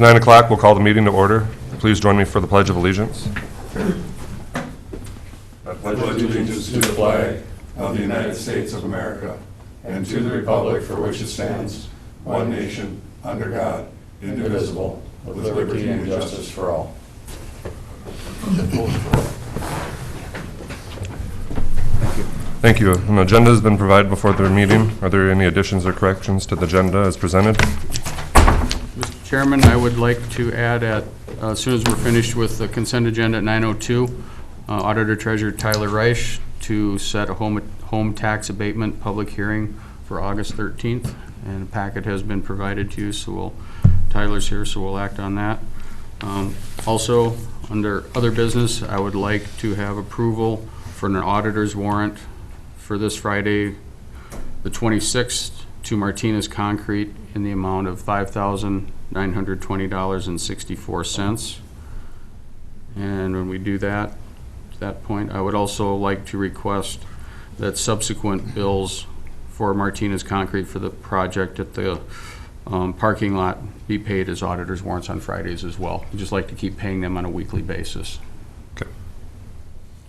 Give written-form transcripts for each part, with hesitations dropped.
It's 9 o'clock. We'll call the meeting to order. Please join me for the Pledge of Allegiance. I pledge allegiance to the flag of the United States of America and to the republic for which it stands, one nation, under God, indivisible, with liberty and justice for all. Thank you. An agenda has been provided before the meeting. Are there any additions or corrections to the agenda as presented? Mr. Chairman, I would like to add as soon as we're finished with the consent agenda at 9:02, Auditor Treasurer Tyler Reich to set a home tax abatement public hearing for August 13th. And a packet has been provided to you, so Tyler's here, so we'll act on that. Also, under other business, I would like to have approval for an auditor's warrant for this Friday, the 26th, to Martinez Concrete in the amount of $5,920.64. And when we do that, at that point, I would also like to request that subsequent bills for Martinez Concrete for the project at the parking lot be paid as auditor's warrants on Fridays as well. I'd just like to keep paying them on a weekly basis. Okay.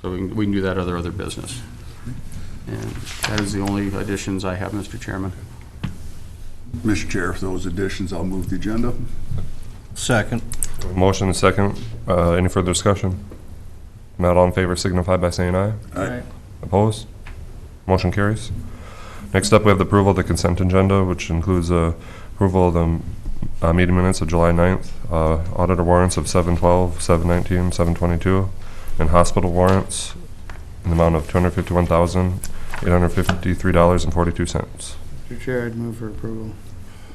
So we can do that other business. And that is the only additions I have, Mr. Chairman. Mr. Chair, for those additions, I'll move the agenda. Second. Motion and second. Any further discussion? Not all in favor signify by saying aye. Aye. Opposed? Motion carries. Next up, we have the approval of the consent agenda, which includes approval of the meeting minutes of July 9th, auditor warrants of 7/12, 7/19, 7/22, and hospital warrants in the amount of $251,853.42. Mr. Chair, I'd move for approval.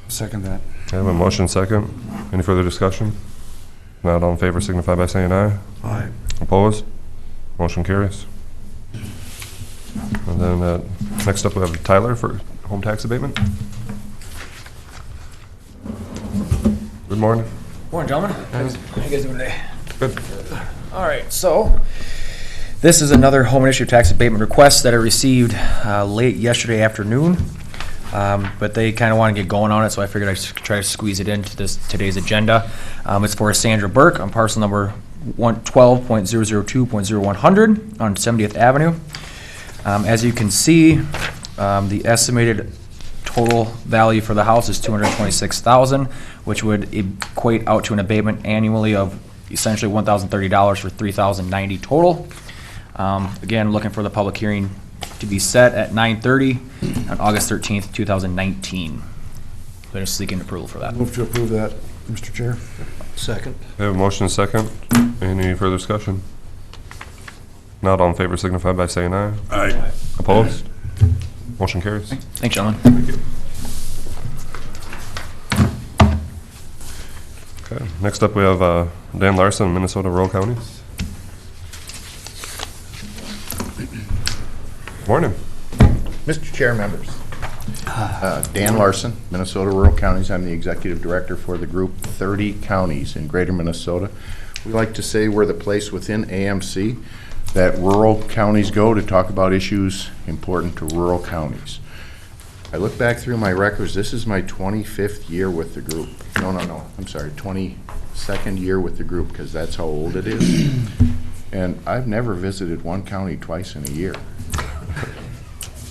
Second that. I have a motion second. Any further discussion? Not all in favor signify by saying aye. Aye. Opposed? Motion carries. And then next up we have Tyler for home tax abatement. Good morning. Morning, gentlemen. How you guys doing today? Good. All right, so this is another home initiative tax abatement request that I received late yesterday afternoon, but they kind of want to get going on it, so I figured I'd try to squeeze it into today's agenda. It's for Sandra Burke on parcel number 12.002.0100 on 70th Avenue. As you can see, the estimated total value for the house is $226,000, which would equate out to an abatement annually of essentially $1,030 for $3,090 total. Again, looking for the public hearing to be set at 9:30 on August 13th, 2019. So just seeking approval for that. Move to approve that, Mr. Chair. Second. I have a motion and second. Any further discussion? Not all in favor signify by saying aye. Aye. Opposed? Motion carries. Thanks, gentlemen. Thank you. Okay. Next up we have Dan Larson, Minnesota Rural Counties. Morning. Mr. Chair, members. Dan Larson, Minnesota Rural Counties. I'm the Executive Director for the group 30 Counties in Greater Minnesota. We like to say we're the place within AMC that rural counties go to talk about issues important to rural counties. I look back through my records. This is my 25th year with the group. No, I'm sorry, 22nd year with the group, because that's how old it is. And I've never visited one county twice in a year.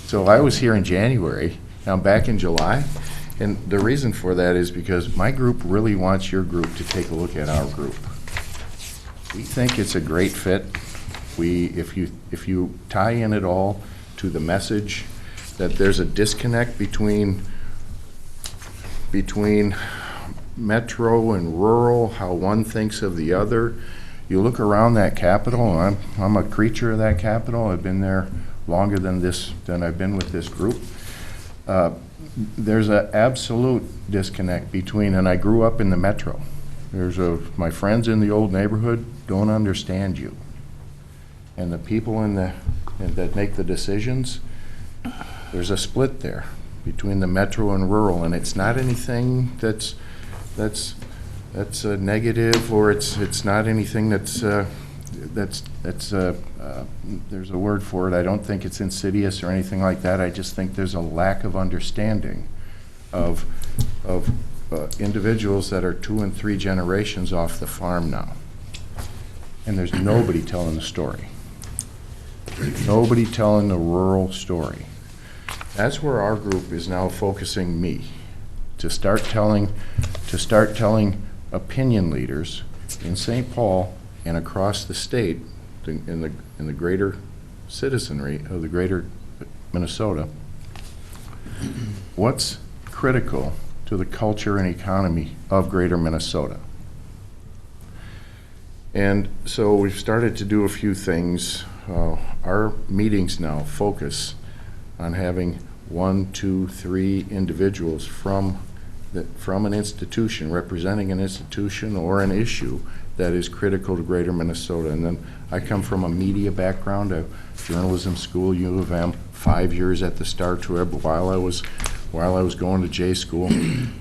So I was here in January, now I'm back in July, and the reason for that is because my group really wants your group to take a look at our group. We think it's a great fit. If you tie in it all to the message that there's a disconnect between metro and rural, how one thinks of the other. You look around that capital, and I'm a creature of that capital. I've been there longer than I've been with this group. There's an absolute disconnect between, and I grew up in the metro. My friends in the old neighborhood don't understand you. And the people that make the decisions, there's a split there between the metro and rural, and it's not anything that's a negative, or it's not anything that's there's a word for it. I don't think it's insidious or anything like that. I just think there's a lack of understanding of individuals that are 2 and 3 generations off the farm now. And there's nobody telling the story. Nobody telling the rural story. That's where our group is now focusing me, to start telling opinion leaders in St. Paul and across the state, in the greater citizenry of the greater Minnesota, what's critical to the culture and economy of greater Minnesota. And so we've started to do a few things. Our meetings now focus on having 1, 2, 3 individuals from an institution, representing an institution or an issue that is critical to greater Minnesota. And then I come from a media background, a journalism school, U of M, 5 years at the Star Trib while I was going to J school.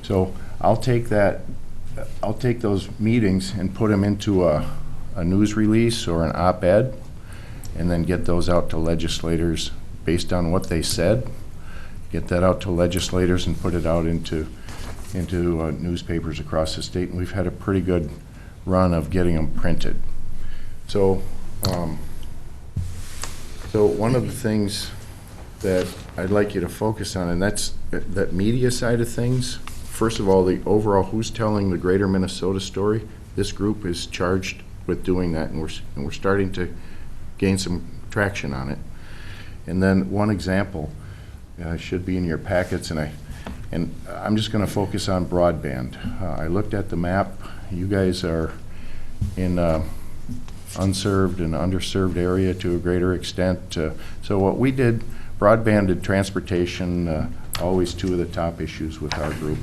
So I'll take those meetings and put them into a news release or an op-ed, and then get those out to legislators based on what they said. Get that out to legislators and put it out into newspapers across the state, and we've had a pretty good run of getting them printed. So, so one of the things that I'd like you to focus on, and that's that media side of things. First of all, the overall who's telling the greater Minnesota story. This group is charged with doing that, and we're starting to gain some traction on it. And then one example should be in your packets, and I'm just going to focus on broadband. I looked at the map. You guys are in unserved and underserved area to a greater extent. So what we did, broadband and transportation, always 2 of the top issues with our group.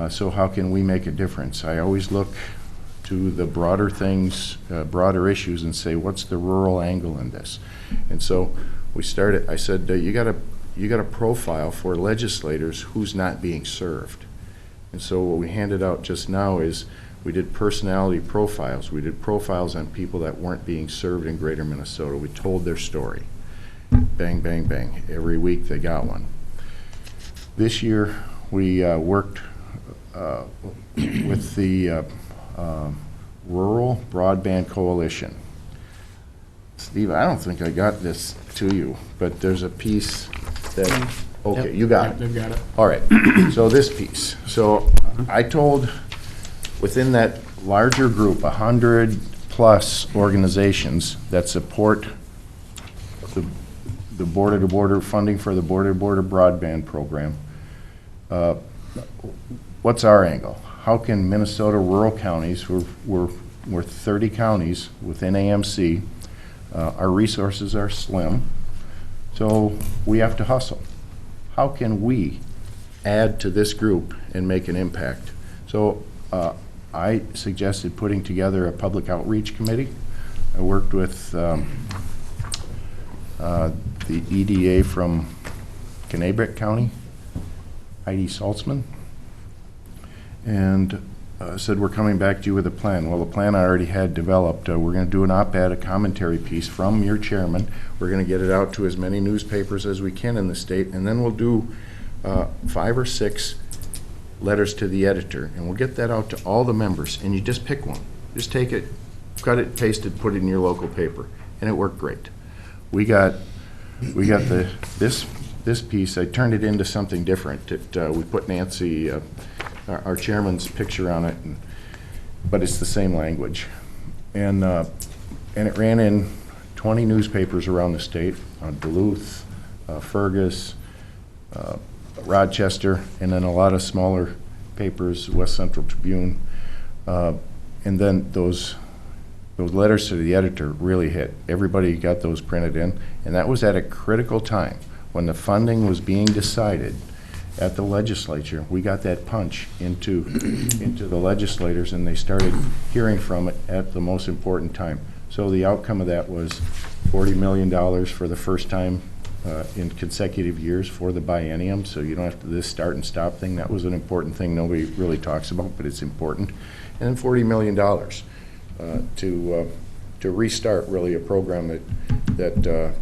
So how can we make a difference? I always look to the broader things, broader issues, and say, what's the rural angle in this? And so we started, I said, you got a profile for legislators who's not being served. And so what we handed out just now is we did personality profiles. We did profiles on people that weren't being served in greater Minnesota. We told their story. Bang, bang, bang. Every week they got one. This year we worked with the Rural Broadband Coalition. Steve, I don't think I got this to you, but there's a piece that, okay, Yep. you got Yep, it. they've got it. All right, so this piece. So I told, within that larger group, 100+ organizations that support the border-to-border funding for the border-to-border broadband program, what's our angle? How can Minnesota rural counties, we're 30 counties within AMC, our resources are slim, so we have to hustle. How can we add to this group and make an impact? So I suggested putting together a public outreach committee. I worked with the EDA from Kanabec County, Heidi Saltzman, and said we're coming back to you with a plan. Well, the plan I already had developed. We're going to do an op-ed, a commentary piece from your chairman. We're going to get it out to as many newspapers as we can in the state, and then we'll do 5 or 6 letters to the editor, and we'll get that out to all the members, and you just pick one. Just take it, cut it, paste it, put it in your local paper, and it worked great. We got this piece. I turned it into something different. We put Nancy, our chairman's picture on it, but it's the same language, and it ran in 20 newspapers around the state, Duluth, Fergus, Rochester, and then a lot of smaller papers, West Central Tribune, and then those letters to the editor really hit. Everybody got those printed in, and that was at a critical time when the funding was being decided at the legislature. We got that punch into the legislators, and they started hearing from it at the most important time. So the outcome of that was $40 million for the first time in consecutive years for the biennium, so you don't have to this start and stop thing. That was an important thing nobody really talks about, but it's important. And then $40 million to restart really a program that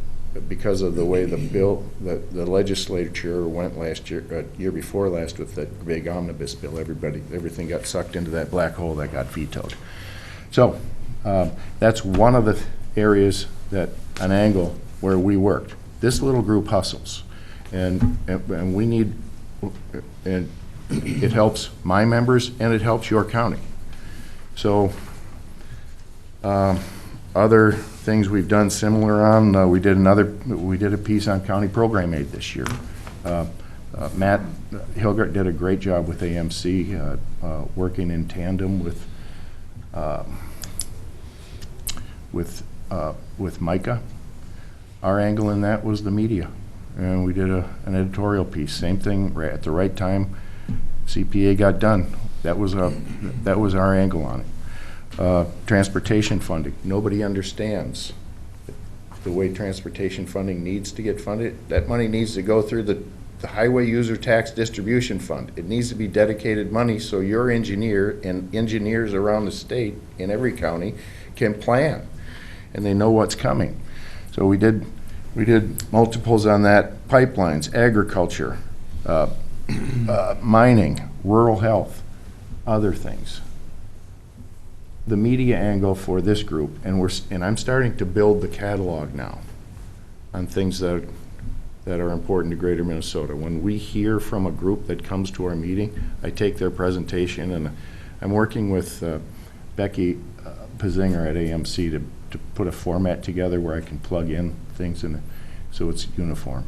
because of the way the bill, the legislature went last year, year before last with that big omnibus bill, everything got sucked into that black hole that got vetoed. So that's one of the areas that, an angle where we worked. This little group hustles, and we need, and it helps my members and it helps your county. So other things we've done similar on, we did a piece on county program aid this year. Matt Hilgert did a great job with AMC, working in tandem with Micah. Our angle in that was the media, and we did an editorial piece. Same thing, right at the right time. CPA got done. That was our angle on it. Transportation funding. Nobody understands the way transportation funding needs to get funded. That money needs to go through the Highway User Tax Distribution Fund. It needs to be dedicated money so your engineer and engineers around the state in every county can plan, and they know what's coming. So we did multiples on that: pipelines, agriculture, mining, rural health, other things. The media angle for this group, and I'm starting to build the catalog now on things that are important to Greater Minnesota. When we hear from a group that comes to our meeting, I take their presentation, and I'm working with Becky Pazinger at AMC to put a format together where I can plug in things in, so it's uniform.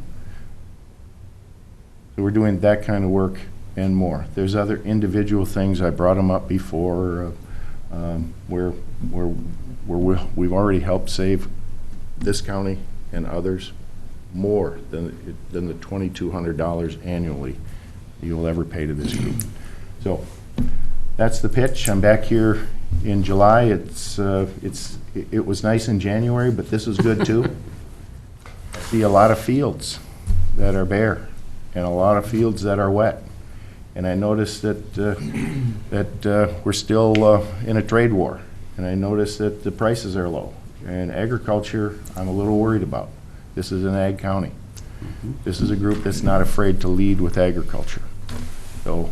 So we're doing that kind of work and more. There's other individual things, I brought them up before, where we've already helped save this county and others more than the $2,200 annually you'll ever pay to this group. So that's the pitch. I'm back here in July. It was nice in January, but this is good too. I see a lot of fields that are bare and a lot of fields that are wet. And I noticed that we're still in a trade war. And I noticed that the prices are low. And agriculture, I'm a little worried about. This is an ag county. This is a group that's not afraid to lead with agriculture. So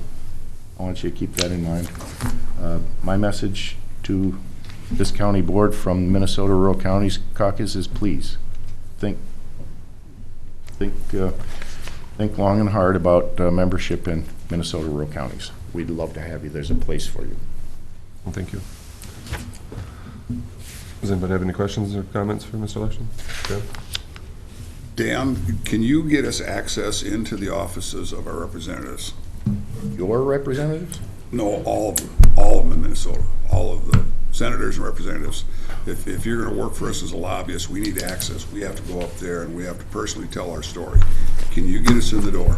I want you to keep that in mind. My message to this county board from Minnesota Rural Counties Caucus is, please think long and hard about membership in Minnesota Rural Counties. We'd love to have you. There's a place for you. Well, thank you. Does anybody have any questions or comments for Mr. Larson? Dan? Dan, can you get us access into the offices of our representatives? Your representatives? No, all of them in Minnesota, all of the senators and representatives. If you're going to work for us as a lobbyist, we need access. We have to go up there and we have to personally tell our story. Can you get us in the door?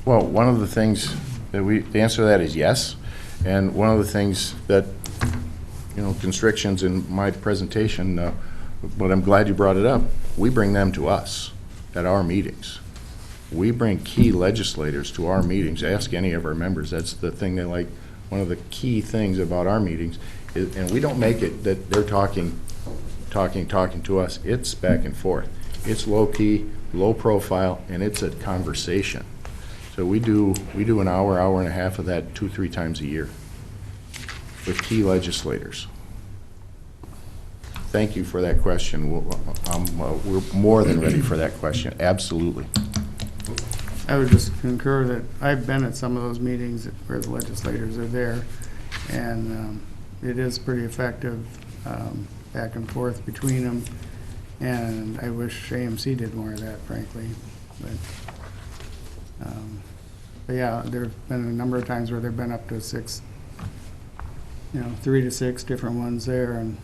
Well, one of the things that the answer to that is yes. And one of the things that, constrictions in my presentation, but I'm glad you brought it up, we bring them to us at our meetings. We bring key legislators to our meetings. Ask any of our members. That's the thing they like. One of the key things about our meetings is, and we don't make it that they're talking to us. It's back and forth. It's low key, low profile, and it's a conversation. So we do an hour and a half of that 2-3 times a year with key legislators. Thank you for that question. We're more than ready for that question. Absolutely. I would just concur that I've been at some of those meetings where the legislators are there, and it is pretty effective back and forth between them, and I wish AMC did more of that, frankly. But yeah, there have been a number of times where they've been up to 6, 3 to 6 different ones there, and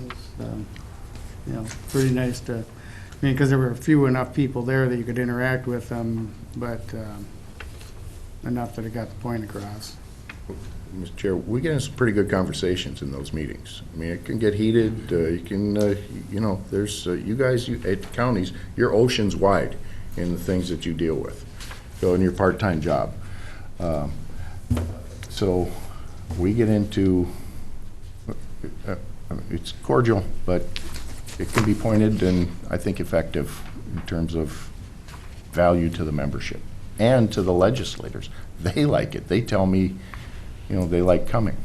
it's, pretty nice to, because there were few enough people there that you could interact with them, but enough that it got the point across. Mr. Chair, we get in some pretty good conversations in those meetings. I mean, it can get heated. You can, there's, you guys at the counties, you're oceans wide in the things that you deal with, so in your part-time job. So we get into, it's cordial, but it can be pointed and I think effective in terms of value to the membership and to the legislators. They like it. They tell me, they like coming.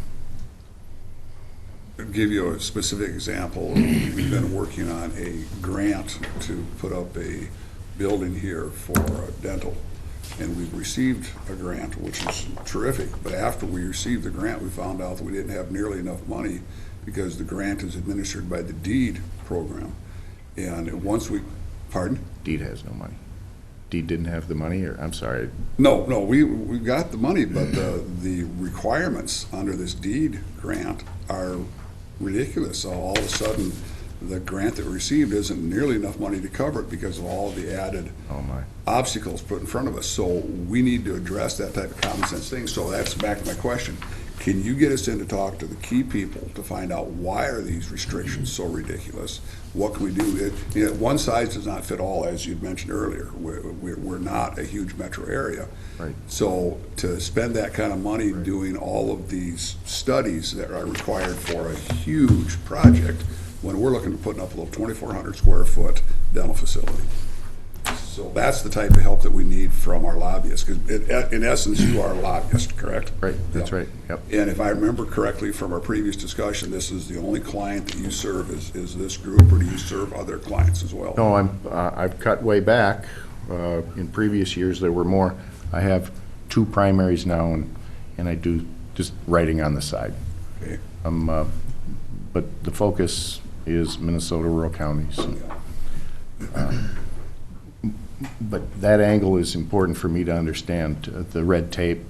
I'll give you a specific example. We've been working on a grant to put up a building here for dental. And we've received a grant, which is terrific. But after we received the grant, we found out that we didn't have nearly enough money because the grant is administered by the deed program. And once we, pardon? Deed has no money. Deed didn't have the money, or, I'm sorry. No, we got the money, but the requirements under this deed grant are ridiculous. So all of a sudden, the grant that we received isn't nearly enough money to cover it because of all the added Oh, my. obstacles put in front of us. So we need to address that type of common sense thing. So that's back to my question. Can you get us in to talk to the key people to find out why are these restrictions so ridiculous? What can we do? One size does not fit all, as you'd mentioned earlier. We're not a huge metro area. Right. So to spend that kind of money doing all of these studies that are required for a huge project, when we're looking at putting up a little 2,400 square foot dental facility. So that's the type of help that we need from our lobbyists, because in essence, you are a lobbyist, correct? Right, that's Yep. right, yep. And if I remember correctly from our previous discussion, this is the only client that you serve is this group, or do you serve other clients as well? No, I've cut way back. In previous years, there were more. I have 2 primaries now, and I do just writing on the side. Okay. But the focus is Minnesota rural counties. But that angle is important for me to understand. The red tape,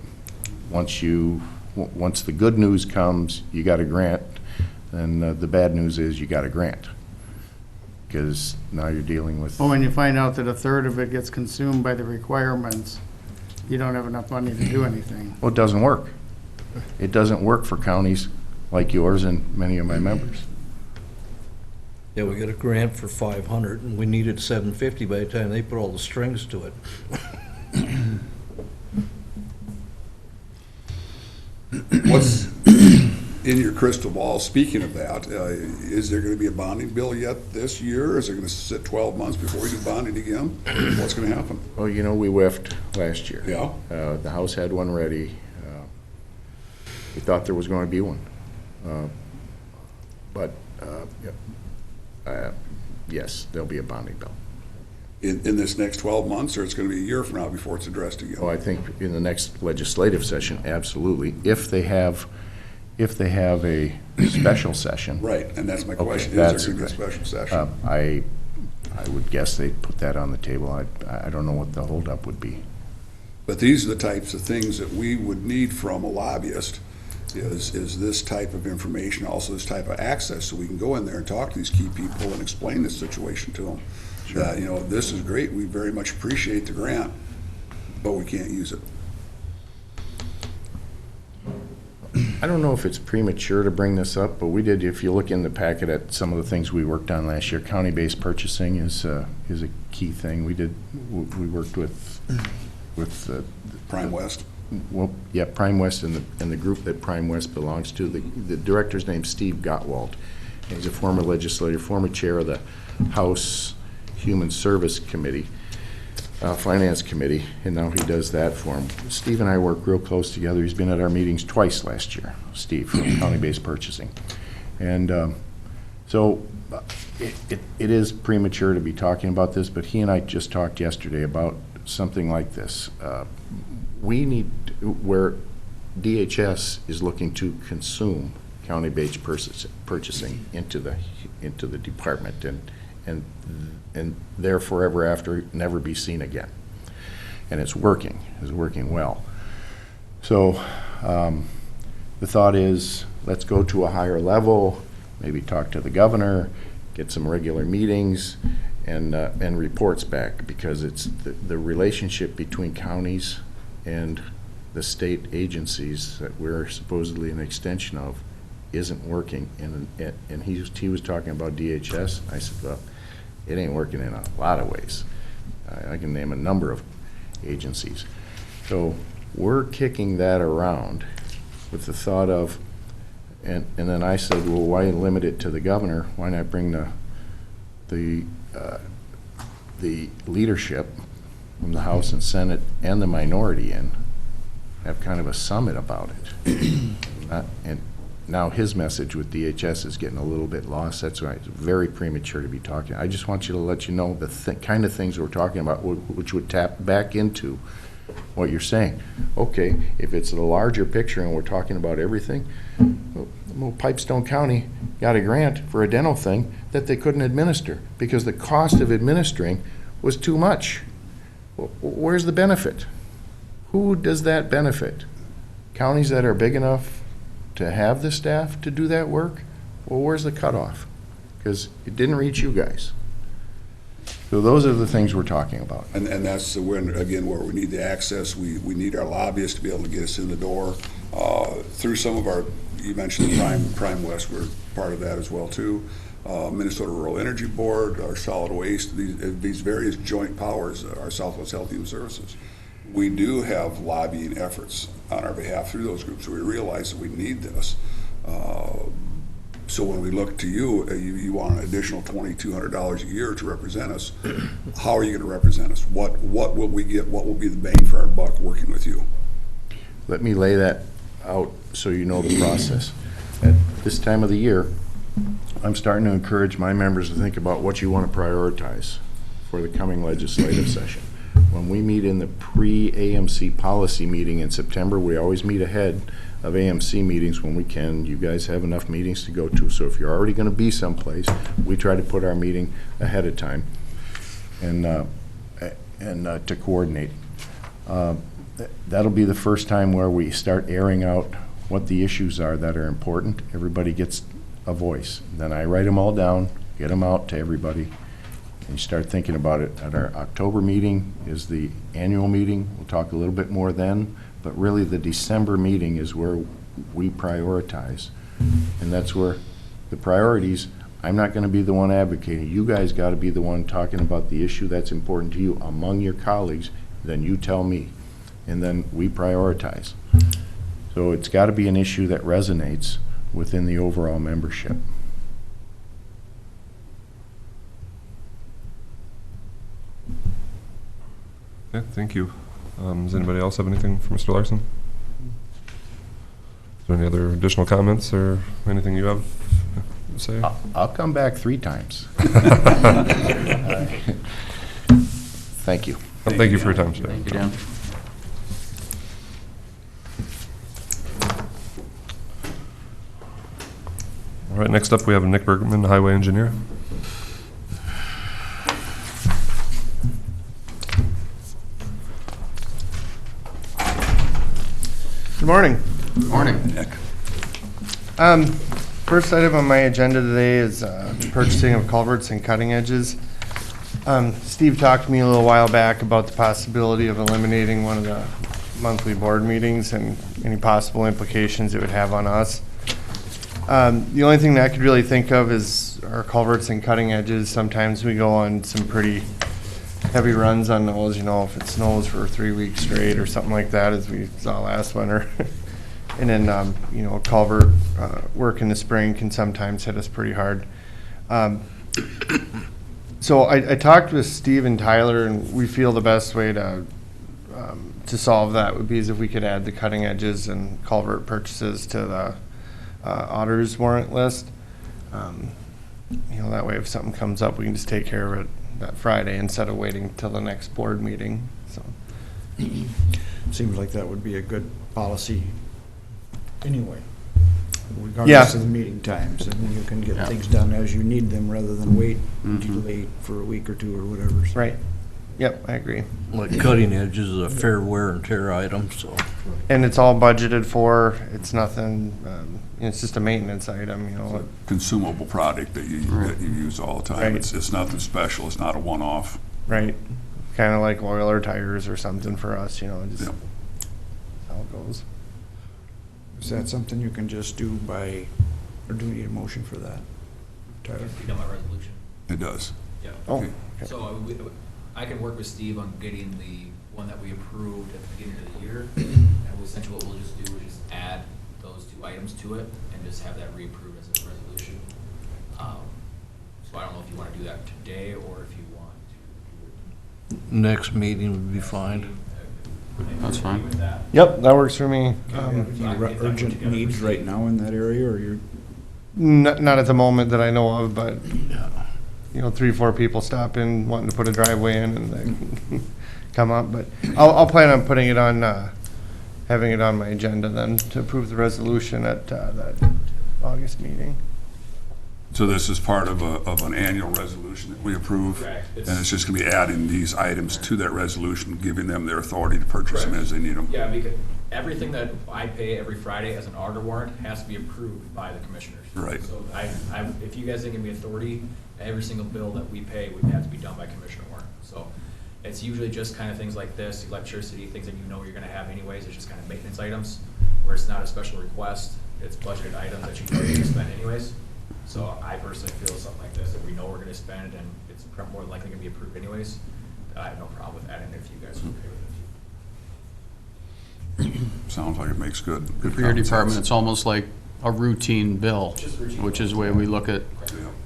once the good news comes, you got a grant, then the bad news is you got a grant. Because now you're dealing with, Well, when you find out that a third of it gets consumed by the requirements, you don't have enough money to do anything. well, it doesn't work. It doesn't work for counties like yours and many of my members. Yeah, we got a grant for 500, and we needed 750 by the time they put all the strings to it. What's in your crystal ball, speaking of that, is there going to be a bonding bill yet this year? Is it going to sit 12 months before we do bonding again? What's going to happen? Well, we whiffed last year. Yeah? The House had one ready. We thought there was going to be one. But, yes, there'll be a bonding bill. In this next 12 months, or it's going to be a year from now before it's addressed again? Oh, I think in the next legislative session, absolutely. If they have a special session. Right, and that's my Okay, question. that's Is there going to be a okay. special session? I would guess they'd put that on the table. I don't know what the holdup would be. But these are the types of things that we would need from a lobbyist, is this type of information, also this type of access, so we can go in there and talk to these key people and explain this situation to them. Sure. That, this is great, we very much appreciate the grant, but we can't use it. I don't know if it's premature to bring this up, but we did, if you look in the packet at some of the things we worked on last year, county-based purchasing is a key thing. We worked with Prime West. Well, yeah, Prime West and the group that Prime West belongs to. The director's name's Steve Gottwald. He's a former legislator, former chair of the House Human Service Committee, Finance Committee, and now he does that for him. Steve and I work real close together. He's been at our meetings twice last year, Steve, from county-based purchasing. And so it is premature to be talking about this, but he and I just talked yesterday about something like this. We need, where DHS is looking to consume county-based purchasing into the department and there forever after, never be seen again. And it's working well. So the thought is, let's go to a higher level, maybe talk to the governor, get some regular meetings, and reports back, because it's the relationship between counties and the state agencies that we're supposedly an extension of isn't working. And he was talking about DHS. I said, well, it ain't working in a lot of ways. I can name a number of agencies. So we're kicking that around with the thought of, and then I said, well, why limit it to the governor? Why not bring the the leadership from the House and Senate and the minority in have kind of a summit about it. And now his message with DHS is getting a little bit lost. That's why it's very premature to be talking. I just want you to let you know the kind of things we're talking about, which would tap back into what you're saying. Okay, if it's the larger picture and we're talking about everything, well, Pipestone County got a grant for a dental thing that they couldn't administer because the cost of administering was too much. Where's the benefit? Who does that benefit? Counties that are big enough to have the staff to do that work? Well, where's the cutoff? Because it didn't reach you guys. So those are the things we're talking about. And that's when, again, where we need the access. We need our lobbyists to be able to get us in the door through some of our, you mentioned Prime West, we're part of that as well too. Minnesota Rural Energy Board, our solid waste, these various joint powers, our Southwest Health Human Services. We do have lobbying efforts on our behalf through those groups. We realize that we need this. So when we look to you, you want an additional $2,200 a year to represent us. How are you going to represent us? What will we get? What will be the bang for our buck working with you? Let me lay that out so you know the process. At this time of the year, I'm starting to encourage my members to think about what you want to prioritize for the coming legislative session. When we meet in the pre-AMC policy meeting in September, we always meet ahead of AMC meetings when we can. You guys have enough meetings to go to, so if you're already going to be someplace, we try to put our meeting ahead of time and to coordinate. That'll be the first time where we start airing out what the issues are that are important. Everybody gets a voice. Then I write them all down, get them out to everybody, and you start thinking about it. At our October meeting is the annual meeting. We'll talk a little bit more then, but really the December meeting is where we prioritize. And that's where the priorities, I'm not going to be the one advocating. You guys got to be the one talking about the issue that's important to you among your colleagues. Then you tell me, and then we prioritize. So it's got to be an issue that resonates within the overall membership. Okay, thank you. Does anybody else have anything for Mr. Larson? Is there any other additional comments or anything you have to say? I'll come back 3 times. Thank you. Thank you for your time today. Thank you, Dan. All right, next up we have Nick Bergman, Highway Engineer. Good morning. Good morning. Nick. First item on my agenda today is purchasing of culverts and cutting edges. Steve talked to me a little while back about the possibility of eliminating one of the monthly board meetings and any possible implications it would have on us. The only thing that I could really think of is our culverts and cutting edges. Sometimes we go on some pretty heavy runs on those, you know, if it snows for 3 weeks straight or something like that, as we saw last winter. And then, you know, culvert work in the spring can sometimes hit us pretty hard. So I talked with Steve and Tyler, and we feel the best way to solve that would be as if we could add the cutting edges and culvert purchases to the auditor's warrant list. You know, that way if something comes up, we can just take care of it that Friday instead of waiting till the next board meeting, so. Seems like that would be a good policy anyway, Yeah. regardless of the meeting times, and you can get Yeah. things done as you need them rather than wait too late for a week or two or whatever. So. Right. Yep, I agree. Like cutting edges is a fair wear and tear item, so. And it's all budgeted for. It's nothing, it's just a maintenance item, you know. Consumable product that you use all the time. Right. It's nothing special. It's not a one-off. Right. Kind of like oil or tires or something for us, you know, just Yep. how it goes. Is that something you can just do by, or do we need a motion for that? Tyler? You know my resolution? It does. Yeah. Oh, Okay. okay. So I can work with Steve on getting the one that we approved at the beginning of the year. And essentially what we'll just do is just add those 2 items to it and just have that reapproved as a resolution. So I don't know if you want to do that today or if you want to. Next meeting would be fine. That's fine. With that. Yep, that works for me. Any urgent needs right now in that area, or you're? Not at the moment that I know of, but, 3, 4 people stop in wanting to put a driveway in and they come up, but I'll plan on putting it on, having it on my agenda then to approve the resolution at, that August meeting. So this is part of an annual resolution that we approve? Correct. And it's just gonna be adding these items to that resolution, giving them their authority to purchase them as they need them? Yeah, because everything that I pay every Friday as an auditor warrant has to be approved by the commissioners. Right. So if you guys didn't give me authority, every single bill that we pay would have to be done by commissioner warrant. So it's usually just kind of things like this, electricity, things that you know you're gonna have anyways, it's just kind of maintenance items, where it's not a special request, it's budgeted items that you know you're gonna spend anyways. So I personally feel something like this, if we know we're gonna spend and it's more than likely gonna be approved anyways, I have no problem with adding it if you guys are okay with it. Sounds like it makes good For your common sense. department, it's almost like a routine bill, Just routine which is the bills. way we look at,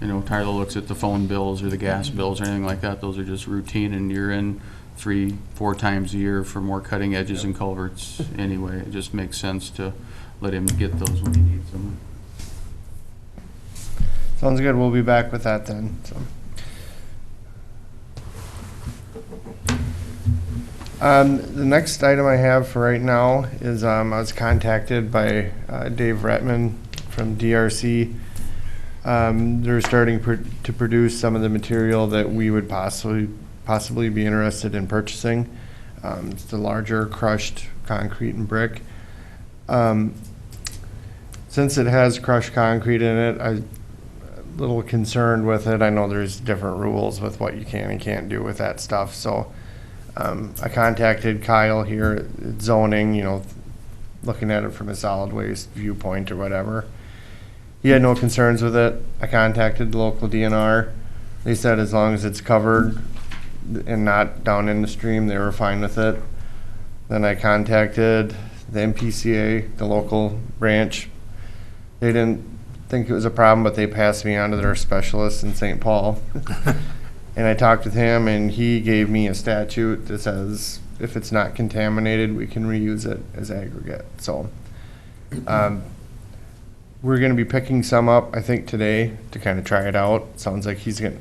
Yeah. Tyler looks at the phone bills or the gas bills or anything like that. Those are just routine, and you're in 3, 4 times a year for more cutting edges and culverts anyway. It just makes sense to let him get those when he needs them. Sounds good, we'll be back with that then, so. The next item I have for right now is, I was contacted by, Dave Retman from DRC. They're starting to produce some of the material that we would possibly be interested in purchasing. It's the larger crushed concrete and brick. Since it has crushed concrete in it, I'm a little concerned with it. I know there's different rules with what you can and can't do with that stuff, so I contacted Kyle here at zoning, looking at it from a solid waste viewpoint or whatever. He had no concerns with it. I contacted the local DNR. They said as long as it's covered and not down in the stream, they were fine with it. Then I contacted the MPCA, the local branch. They didn't think it was a problem, but they passed me on to their specialist in St. Paul. And I talked with him, and he gave me a statute that says if it's not contaminated, we can reuse it as aggregate. So we're going to be picking some up, I think, today to kind of try it out. Sounds like he's going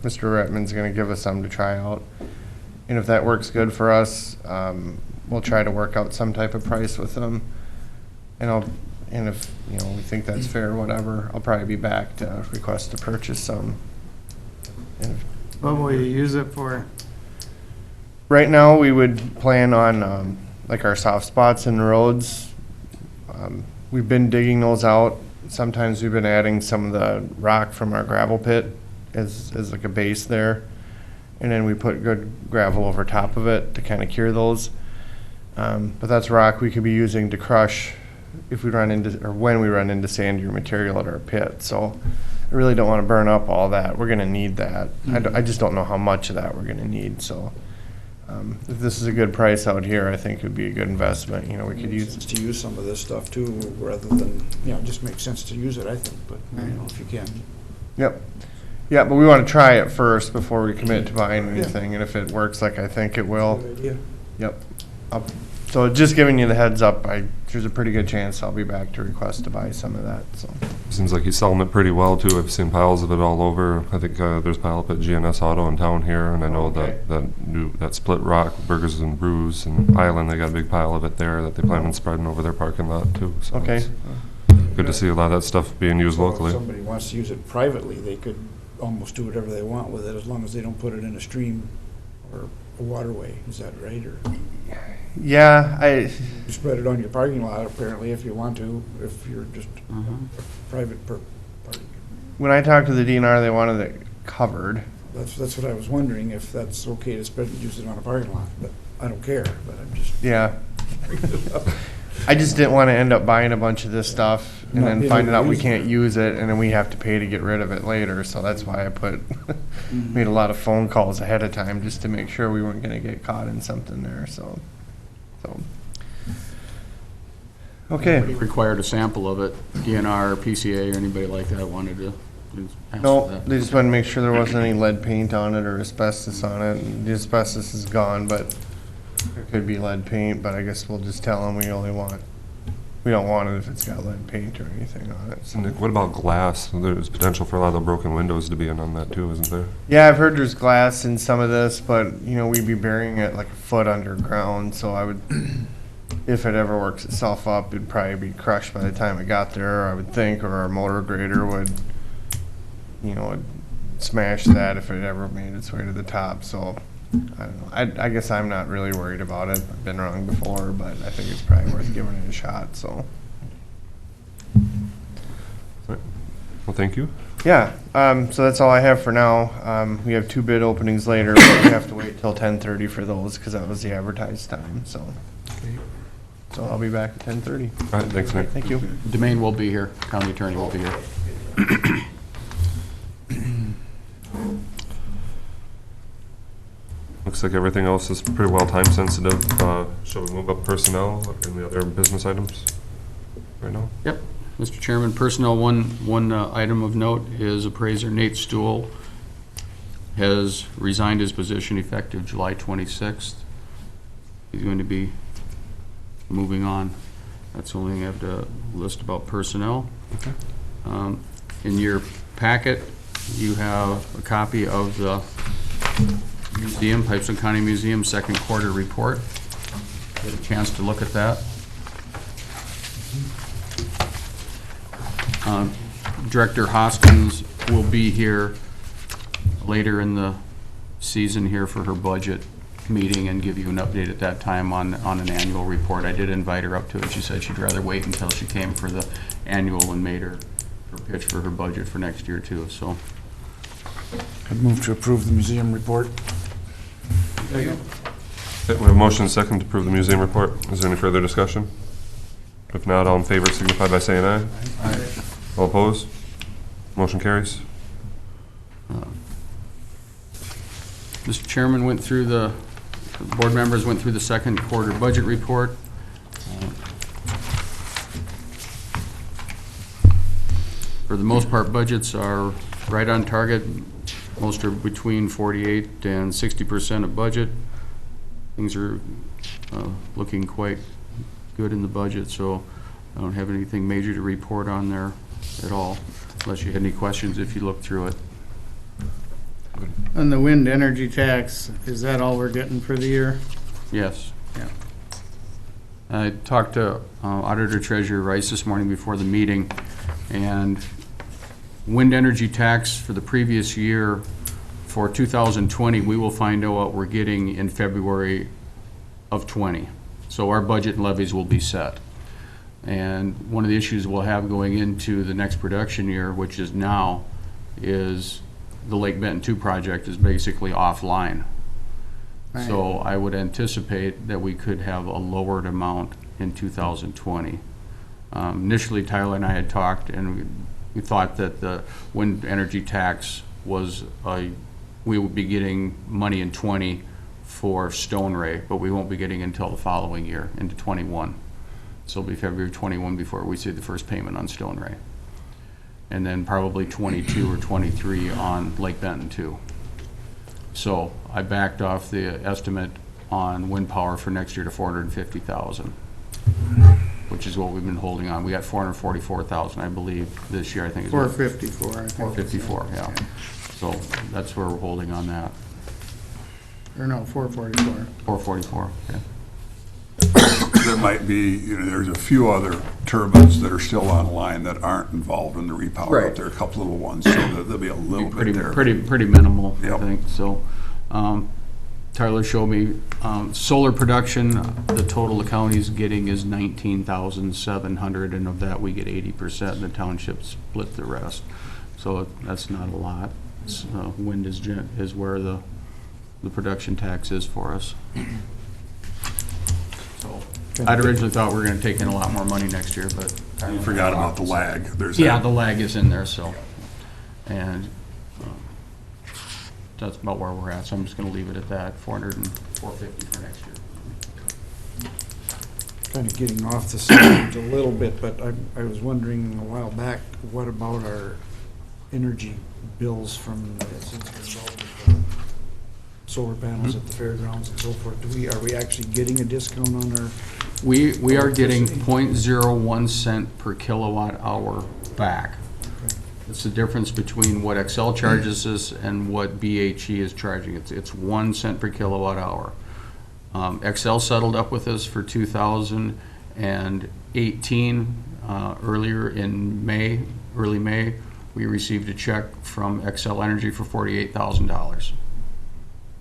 Mr. Retman's going to give us some to try out. And if that works good for us, we'll try to work out some type of price with them. And if, we think that's fair, whatever, I'll probably be back to request to purchase some. And What will you use it for? right now, we would plan on, like our soft spots in the roads. We've been digging those out. Sometimes we've been adding some of the rock from our gravel pit as like a base there. And then we put good gravel over top of it to kind of cure those. But that's rock we could be using to crush if we run into, or when we run into sandier material at our pit. So I really don't want to burn up all that. We're going to need that. I just don't know how much of that we're going to need. So if this is a good price out here, I think it would be a good investment. We could use To use some of this stuff too, rather than, it just makes sense to use it, I think, but, if you can. Yep. Yeah, but we want to try it first before we commit to buying anything. And if it works like I think it will, Good idea. yep. So just giving you the heads up, there's a pretty good chance I'll be back to request to buy some of that, so. Seems like he's selling it pretty well too. I've seen piles of it all over. I think there's a pile up at GNS Auto in town here, and I know Okay. that Split Rock, Burgers and Brews and Island, they got a big pile of it there that they plan on spreading over their parking lot too. So Okay. it's good to see a lot of that stuff being used So locally. If somebody wants to use it privately, they could almost do whatever they want with it, as long as they don't put it in a stream or a waterway, is that right? Or Yeah, you spread it on your parking lot, apparently, if you want to, if you're just a private party. when I talked to the DNR, they wanted it covered. That's what I was wondering, if that's okay to spread and use it on a parking lot, but I don't care, but I'm just. Yeah. I just didn't want to end up buying a bunch of this stuff and Not then being finding able out to we use it. can't use it and then we have to pay to get rid of it later. So that's why I made a lot of phone calls ahead of time just to make sure we weren't going to get caught in something there. So. Okay. Required a sample of it, DNR, PCA, or anybody like that wanted to Ask No, that. they just wanted to make sure there wasn't any lead paint on it or asbestos on it. And the asbestos is gone, but there could be lead paint, but I guess we'll just tell them we don't want it if it's got lead paint or anything on it. So. Nick, what about glass? There's potential for a lot of the broken windows to be in on that too, isn't there? Yeah, I've heard there's glass in some of this, but, we'd be burying it like a foot underground, so I would, if it ever works itself up, it'd probably be crushed by the time it got there, I would think, or our motor grader would, would smash that if it ever made its way to the top, so, I don't know. I guess I'm not really worried about it. I've been wrong before, but I think it's probably worth giving it a shot, so. Well, thank you. Yeah, so that's all I have for now. We have 2 bid openings later, but we have to wait till 10:30 for those, because that was the advertised time, so. So I'll be back at 10:30. All right, thanks, Nick. Thank you. Domain will be here, county attorney will be here. Looks like everything else is pretty well time sensitive. Shall we move up personnel and the other business items right now? Yep. Mr. Chairman, personnel, one item of note is appraiser Nate Stool has resigned his position effective July 26th. He's going to be moving on. That's the only thing I have to list about personnel. Okay. In your packet, you have a copy of the museum, Pipestone County Museum, second quarter report. Get a chance to look at that. Director Hoskins will be here later in the season here for her budget meeting and give you an update at that time on an annual report. I did invite her up to it. She said she'd rather wait until she came for the annual and made her pitch for her budget for next year too, so. I'd move to approve the museum report. Okay, we have a motion and a second to approve the museum report. Is there any further discussion? If not, all in favor signify by saying aye. Aye. All opposed? Motion carries. Mr. Chairman, board members went through the second quarter budget report. For the most part, budgets are right on target. Most are between 48 and 60% of budget. Things are looking quite good in the budget, so I don't have anything major to report on there at all, unless you had any questions if you look through it. On the wind energy tax, is that all we're getting for the year? Yes. Yeah. I talked to Auditor Treasurer Rice this morning before the meeting, and wind energy tax for the previous year for 2020, we will find out what we're getting in February of 20. So our budget and levies will be set. And one of the issues we'll have going into the next production year, which is now, is the Lake Benton 2 project is basically offline. Right. So I would anticipate that we could have a lowered amount in 2020. Initially, Tyler and I had talked, and we thought that the wind energy tax was, we would be getting money in 20 for Stone Ray, but we won't be getting until the following year, into 21. So it'll be February 21 before we see the first payment on Stone Ray. And then probably 22 or 23 on Lake Benton 2. So I backed off the estimate on wind power for next year to 450,000, which is what we've been holding on. We got 444,000, I believe, this year. I think it's 454, I think. 454, yeah. So that's where we're holding on that. Or no, 444. 444, okay. There might be, there's a few other turbines that are still online that aren't involved in the repower Right. out there, a couple little ones, so there'll be a little bit there. Pretty minimal, I Yep. think, so. Tyler showed me, solar production, the total the county's getting is 19,700, and of that, we get 80%, and the township split the rest. So that's not a lot. Wind is where the production tax is for us. So, I'd originally thought we were gonna take in a lot more money next year, but. You forgot about the lag. There's Yeah, that. the lag is in there, so, and that's about where we're at, so I'm just gonna leave it at that, 400 and 450 for next year. Kind of getting off the subject a little bit, but I was wondering a while back, what about our energy bills from, since we're involved with the solar panels at the fairgrounds and so forth, are we actually getting a discount on our? We are getting Electricity. 0.01 cent per kilowatt hour back. It's the difference between what Xcel charges us and what BHE is charging. It's 1 cent per kilowatt hour. Xcel settled up with us for 2018. Earlier in May, early May, we received a check from Xcel Energy for $48,000.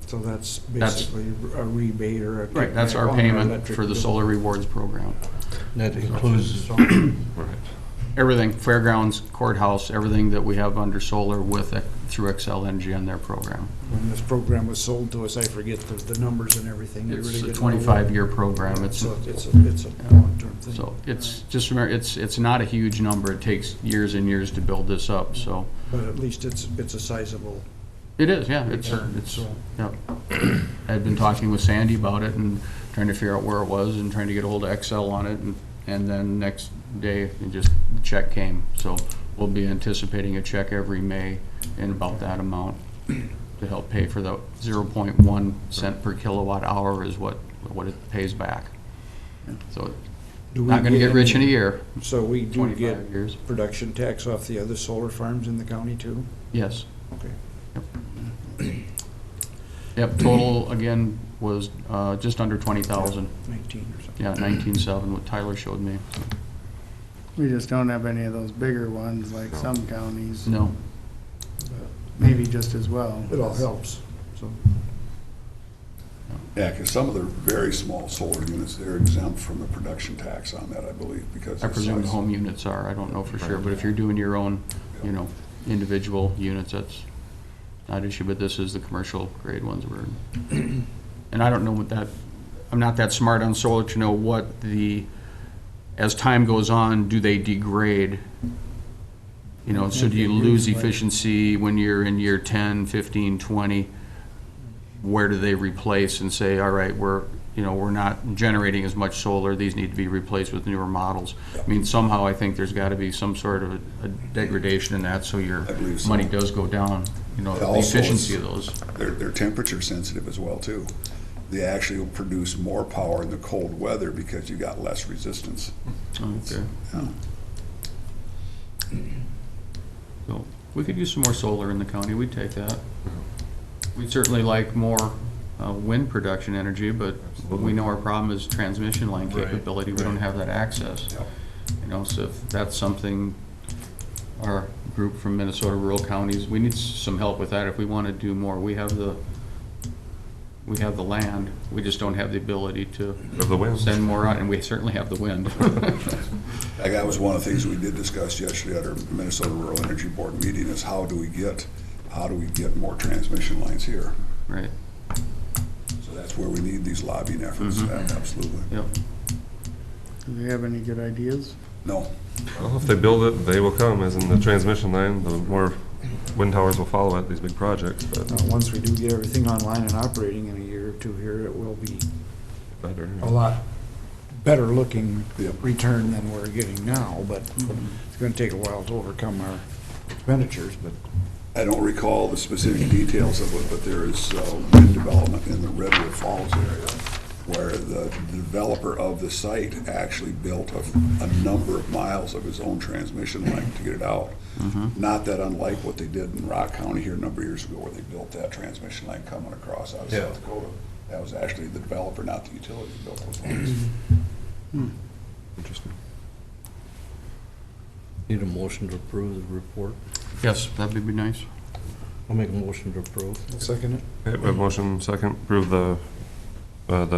So that's basically a rebate or a. Right, that's our on payment electric for the bill. Solar Rewards Program. That includes, Everything, fairgrounds, courthouse, everything that we have under solar with, through Xcel Energy on their program. When this program was sold to us, I forget the numbers and everything. You It's really a get no- 25-year program. It's, So it's a long-term thing. so it's, just remember, it's not a huge number. It takes years and years to build this up, so. But at least it's a sizable. It is, yeah, it's, yeah. I'd been talking with Sandy about it and trying to figure out where it was and trying to get a hold of Xcel on it, and then next day, the check came. So we'll be anticipating a check every May in about that amount to help pay for the 0.1 cent per kilowatt hour is what it pays back. So Do we not gonna get rich in a year, So we do 25 get years. production tax off the other solar farms in the county too? Yes. Okay. Yep, total, again, was just under 20,000. 19 or something. Yeah, 19.7, what Tyler showed me. We just don't have any of those bigger ones like some counties. No, Maybe just as well. It all helps, so. Yeah, because some of the very small solar units, they're exempt from the production tax on that, I believe, because. I of presume the size. home units are, I don't know for sure, but if you're doing your own, individual units, that's not an issue, but this is the commercial grade ones we're, and I don't know what that, I'm not that smart on solar to know what as time goes on, do they degrade? So do you lose efficiency when you're in year 10, 15, 20? Where do they replace and say, all right, we're not generating as much solar, these need to be replaced with newer models? I mean, somehow I think there's gotta be some sort of a degradation in that, so your I believe so. money does go down, the Also, efficiency of those. They're temperature sensitive as well, too. They actually will produce more power in the cold weather because you got less resistance. Okay. Yeah. So, we could use some more solar in the county, we'd take that. We'd certainly like more wind production energy, but we know our problem is transmission line capability, we don't have that access. So if that's something, our group from Minnesota Rural Counties, we need some help with that if we want to do more. We have the land, we just don't have the ability to Of the wind. send more out, and we certainly have the wind. That was one of the things we did discuss yesterday at our Minnesota Rural Energy Board meeting, is how do we get more transmission lines here? Right, So that's where we need these lobbying efforts, absolutely. yep. Do they have any good ideas? No, Well, if they build it, they will come, as in the transmission line, the more wind towers will follow it, these big projects, but Once we do get everything online and operating in a year or two here, it will be better. a lot better looking Yep. return than we're getting now, but it's gonna take a while to overcome our expenditures, but. I don't recall the specific details of it, but there is wind development in the Redwood Falls area where the developer of the site actually built a number of miles of his own transmission line to get it out. Not that unlike what they did in Rock County here a number of years ago, where they built that transmission line coming across out of South Dakota. That was actually the developer, not the utility, that built those lines. Interesting. need a motion to approve the report. Yes, that would be nice. I'll make a motion to approve. Second it. Okay, we have motion second, approve the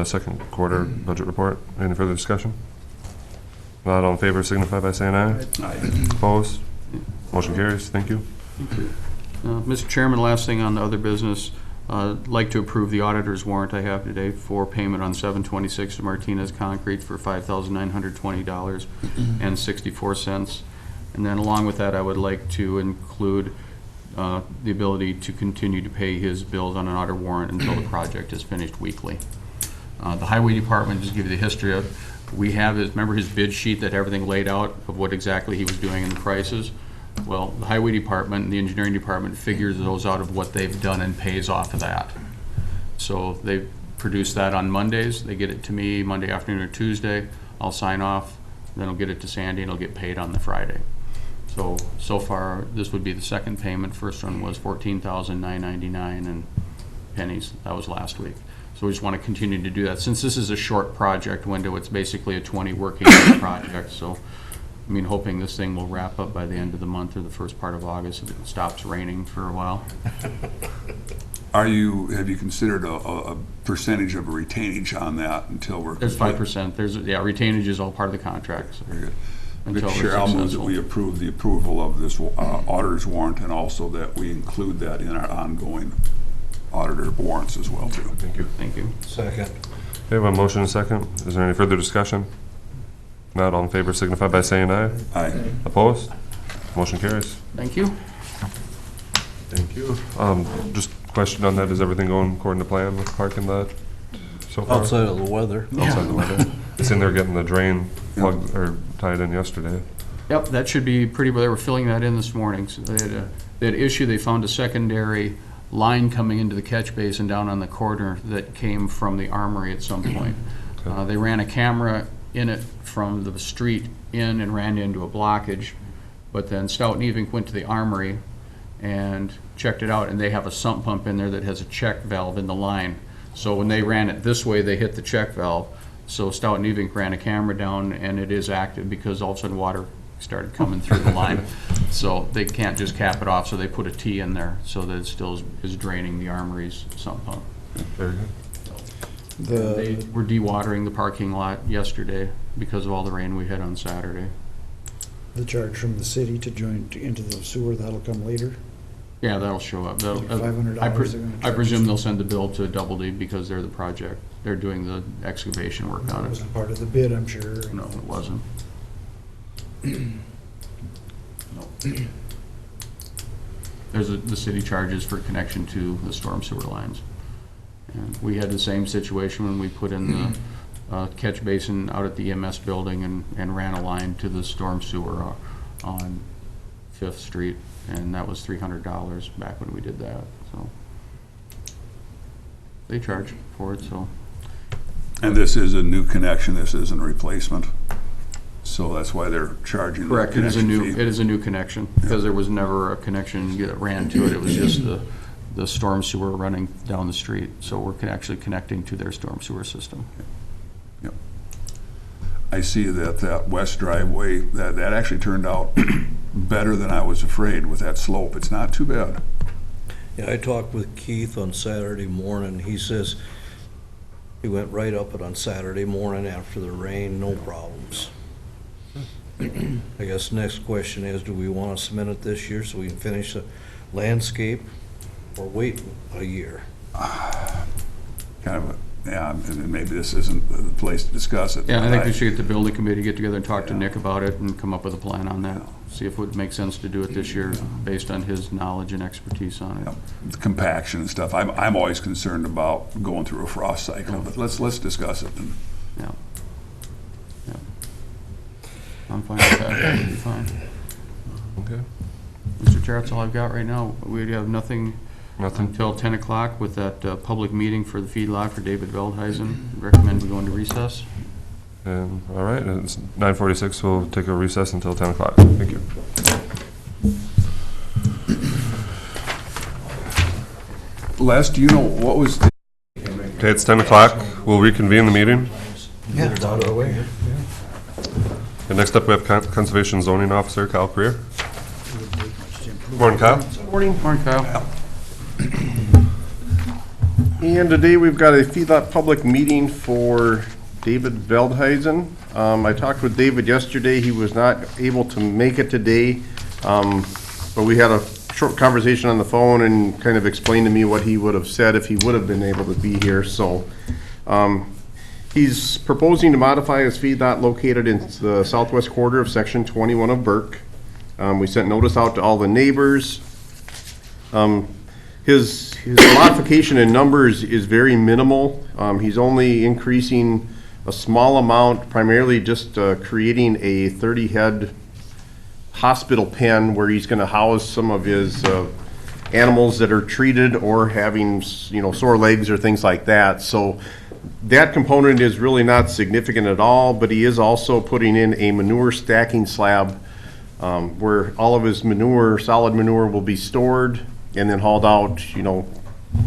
second quarter budget report. Any further discussion? Not all in favor signify by saying aye. Opposed? Motion carries. Thank you. Mr. Chairman, last thing on the other business, I'd like to approve the auditor's warrant I have today for payment on 726 to Martinez Concrete for $5,920.64. And then along with that, I would like to include the ability to continue to pay his bills on an auditor warrant until the project is finished weekly. The Highway Department, just to give you the history of, we have remember his bid sheet that everything laid out of what exactly he was doing and the prices? Well, the highway department and the engineering department figures those out of what they've done and pays off of that. So they produce that on Mondays, they get it to me Monday afternoon or Tuesday, I'll sign off, then I'll get it to Sandy and it'll get paid on the Friday. So far, this would be the second payment. First one was $14,999 and pennies. That was last week. So we just want to continue to do that. Since this is a short project window, it's basically a 20 working day project. So, I mean, hoping this thing will wrap up by the end of the month or the first part of August if it stops raining for a while. Have you considered a percentage of a retainage on that until we're? There's 5%. Retainage is all part of the contract. So. Very good. Until Mr. we're Chair, I'll move that successful. we approve the approval of this auditor's warrant, and also that we include that in our ongoing auditor warrants as well, too. Thank you. Thank you. Second. Okay, we have a motion and a second. Is there any further discussion? Not all in favor signify by saying aye. Aye. Opposed? Motion carries. Thank you. Thank you. Just question on that, is everything going according to plan with the parking lot so far? Outside of the weather. Outside the weather. It's in there getting the drain plugged, or tied in yesterday. Yep, that should be pretty, they were filling that in this morning. So they had issue, they found a secondary line coming into the catch basin down on the corner that came from the armory at some point. They ran a camera in it from the street in and ran into a blockage, but then Stout and Evink went to the armory and checked it out, and they have a sump pump in there that has a check valve in the line. So when they ran it this way, they hit the check valve. So Stout and Evink ran a camera down, and it is active because all of a sudden water started coming through the line. So they can't just cap it off, so they put a T in there so that it still is draining the armory's sump pump. Very good. They were dewatering the parking lot yesterday because of all the rain we had on Saturday. The charge from the city to join into the sewer, that'll come later? Yeah, that'll show up. Like $500 I they're gonna I charge presume us. they'll send the bill to Double D because they're the project. They're doing the excavation work That on it. wasn't part of the bid, I'm sure. No, it wasn't. No. The city charges for connection to the storm sewer lines. And we had the same situation when we put in the catch basin out at the EMS building and ran a line to the storm sewer on Fifth Street, and that was $300 back when we did that, so. They charge for it, so. And this is a new connection, this isn't a replacement. So that's why they're charging the Correct, it is a connection new, fee. it is a new connection, because there was never a connection that ran to it, it was just the storm sewer running down the street, so we're actually connecting to their storm sewer system. Yep. I see that west driveway, that actually turned out better than I was afraid with that slope. It's not too bad. Yeah, I talked with Keith on Saturday morning. He says he went right up it on Saturday morning after the rain, no problems. I guess next question is, do we want to cement it this year so we can finish the landscape, or wait a year? Kind of, and maybe this isn't the place to discuss it. Yeah, I think we should get the building committee, get together and talk to Nick about it and come up with a plan on that. See if it would make sense to do it this year based on his knowledge and expertise on it. The compaction and stuff. I'm always concerned about going through a frost cycle, but let's discuss it. Yeah. Yeah. I'm fine with that, that would be fine. Okay. Mr. Chair, that's all I've got right now. We have nothing Nothing. until 10 o'clock with that public meeting for the feedlot for David Veldhuisen. Recommend we go into recess. And, all right, it's 9:46, we'll take a recess until 10 o'clock. Thank you. Les, do you know what was the Okay, it's 10 o'clock, we'll reconvene the meeting. Get it out of the way. And next up, we have Conservation Zoning Officer Kyle Creer. Good morning, Kyle. Morning, Kyle. And today we've got a feedlot public meeting for David Veldhuisen. I talked with David yesterday. He was not able to make it today, but we had a short conversation on the phone and kind of explained to me what he would have said if he would have been able to be here. So he's proposing to modify his feedlot located in the southwest quarter of Section 21 of Burke. We sent notice out to all the neighbors. His modification in numbers is very minimal. He's only increasing a small amount, primarily just creating a 30-head hospital pen where he's gonna house some of his animals that are treated or having, sore legs or things like that. So that component is really not significant at all, but he is also putting in a manure stacking slab where all of his manure, solid manure, will be stored and then hauled out,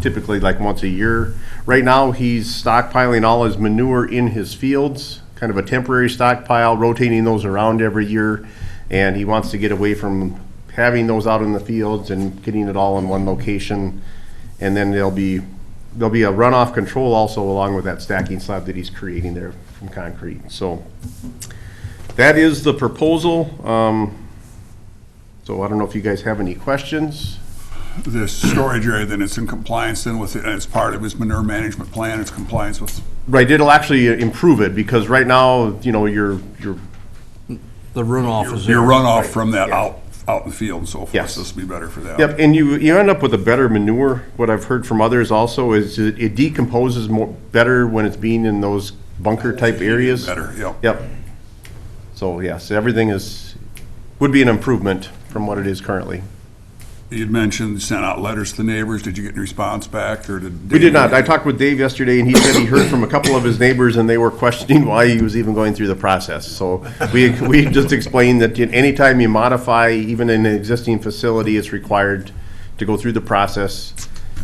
typically like once a year. Right now, he's stockpiling all his manure in his fields, kind of a temporary stockpile, rotating those around every year. And he wants to get away from having those out in the fields and getting it all in one location. And then there'll be a runoff control also along with that stacking slab that he's creating there from concrete. So that is the proposal. So I don't know if you guys have any questions. This storage area, then it's in compliance then with it, and it's part of his manure management plan, it's compliance with. Right, it'll actually improve it because right now, your The runoff is Your there. runoff from that out in the field and so forth, Yes. so this will be better for that. Yep, and you end up with a better manure. What I've heard from others also is it decomposes better when it's being in those bunker type areas. Better, yep. Yep. So yes, everything would be an improvement from what it is currently. You'd mentioned sent out letters to the neighbors, did you get any response back, or did? We did not. I talked with Dave yesterday, and he said he heard from a couple of his neighbors, and they were questioning why he was even going through the process. So we just explained that anytime you modify, even an existing facility, it's required to go through the process,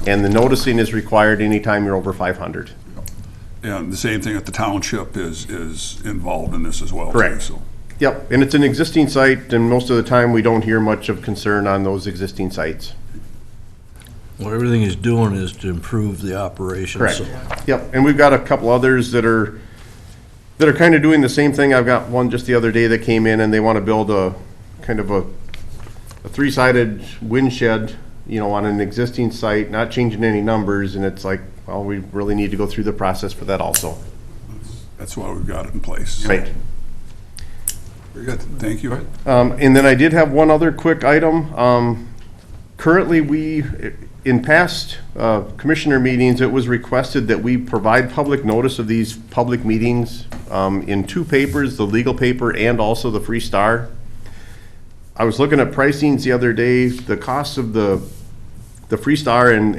and the noticing is required anytime you're over 500. And the same thing at the township is involved in this as well. too, Correct. so. Yep, and it's an existing site, and most of the time, we don't hear much of concern on those existing sites. Well, everything he's doing is to improve the operation. Correct. So Yep, and we've got a couple others that are kind of doing the same thing. I've got one just the other day that came in, and they want to build a kind of a three-sided wind shed, on an existing site, not changing any numbers, and it's like, well, we really need to go through the process for that also. That's why we've got it in place. Right. Very good, thank you. And then I did have one other quick item. Currently, in past commissioner meetings, it was requested that we provide public notice of these public meetings in two papers, the legal paper and also the Free Star. I was looking at pricings the other day. The cost of the Free Star and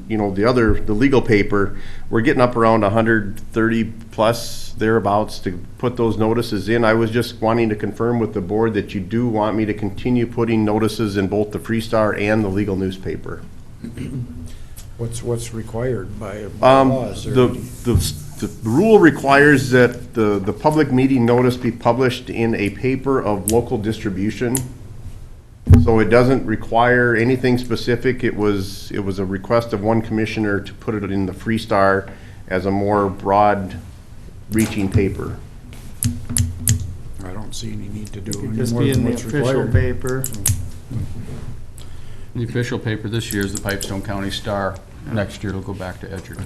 the legal paper, we're getting up around 130 plus thereabouts to put those notices in. I was just wanting to confirm with the board that you do want me to continue putting notices in both the Free Star and the legal newspaper. What's required by law? Is there any- The rule requires that the public meeting notice be published in a paper of local distribution. So it doesn't require anything specific. It was a request of one commissioner to put it in the Free Star as a more broad-reaching paper. I don't see any need to do any Just more be in than the what's official required. paper. The official paper this year is the Pipestone County Star. Next year it'll go back to Edgerton.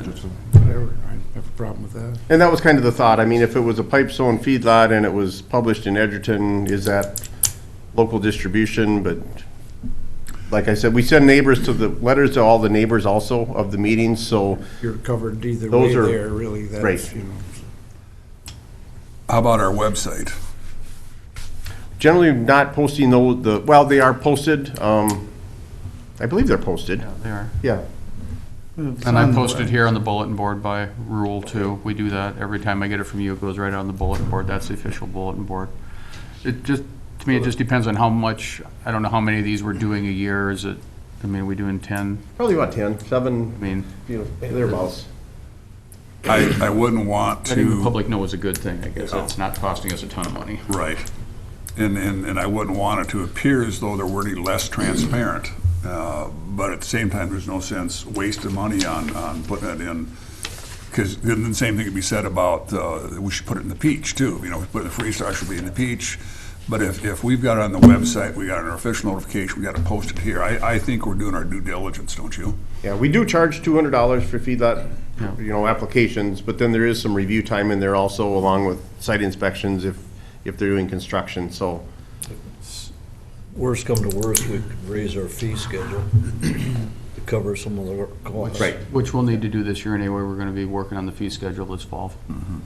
Whatever, I don't have a problem with that. And that was kind of the thought. I mean, if it was a Pipestone feedlot and it was published in Edgerton, is that local distribution? But like I said, we send letters to all the neighbors also of the meetings, so You're covered either Those way are- there, really, right. that's, How about our website? generally not posting well, they are posted. I believe they're posted. Yeah, they are. Yeah. And I posted here on the bulletin board by rule too. We do that. Every time I get it from you, it goes right on the bulletin board. That's the official bulletin board. To me, it just depends on how much, I don't know how many of these we're doing a year. Are we doing 10? Probably about 10, 7, I mean, thereabouts. I wouldn't want letting the to, public know is a good thing, I guess. It's not costing us a ton of money. right. And I wouldn't want it to appear as though they're any less transparent. But at the same time, there's no sense wasting money on putting it in. Because then the same thing could be said about, we should put it in the Peach too. We put it in the Free Star, should be in the Peach. But if we've got it on the website, we got an official notification, we got to post it here. I think we're doing our due diligence, don't you? Yeah, we do charge $200 for feedlot, Yeah. applications, but then there is some review time in there also, along with site inspections if they're doing construction, so. worst come to worst, we could raise our fee schedule to cover some of the costs. Right. Which we'll need to do this year anyway. We're going to be working on the fee schedule this fall.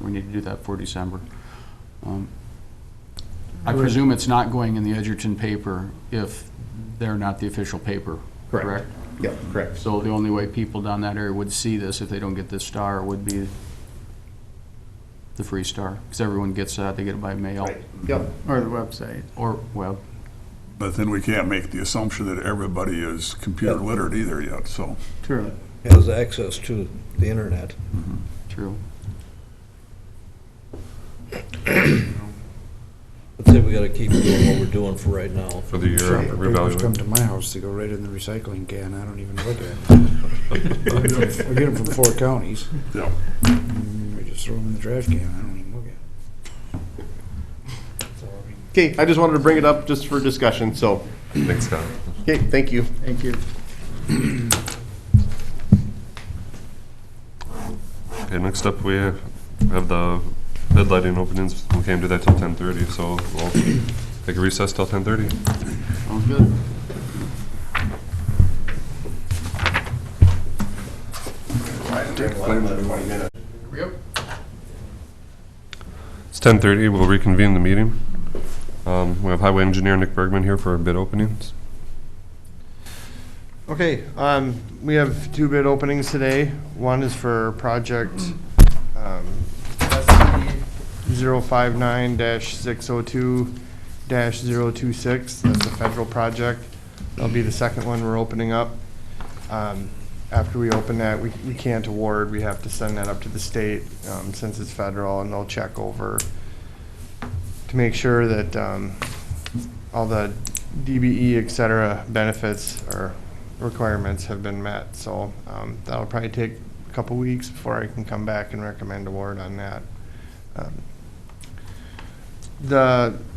We need to do that for December. I presume it's not going in the Edgerton paper if they're not the official paper, correct? Yep, correct. So the only way people down that area would see this if they don't get this star would be the free star, because everyone gets that, they get it by mail Right, yep. Or the website. or web. But then we can't make the assumption that everybody is computer literate either yet, so. True. Has access to the internet. True. I'd say we gotta keep doing what we're doing for right now. For the year Papers come reevaluate. to my house, they go right in the recycling can, I don't even look at them. I get them from 4 counties, Yeah. and we just throw them in the trash can, I don't even look at them. So, I mean, Okay, I just wanted to bring it up just for discussion, so, Thanks, Scott. okay, thank you. Thank you. Okay, next up, we have the bid lighting openings. We can't do that till 10:30, so we'll take a recess till 10:30. Sounds good. Yep. It's 10:30, we'll reconvene the meeting. We have Highway Engineer Nick Bergman here for bid openings. Okay, we have 2 bid openings today. One is for project, SCD 059-602-026. That's a federal project. That'll be the second one we're opening up. After we open that, we can't award. We have to send that up to the state, since it's federal, and they'll check over to make sure that, all the DBE, et cetera, benefits or requirements have been met. So that'll probably take a couple weeks before I can come back and recommend award on that.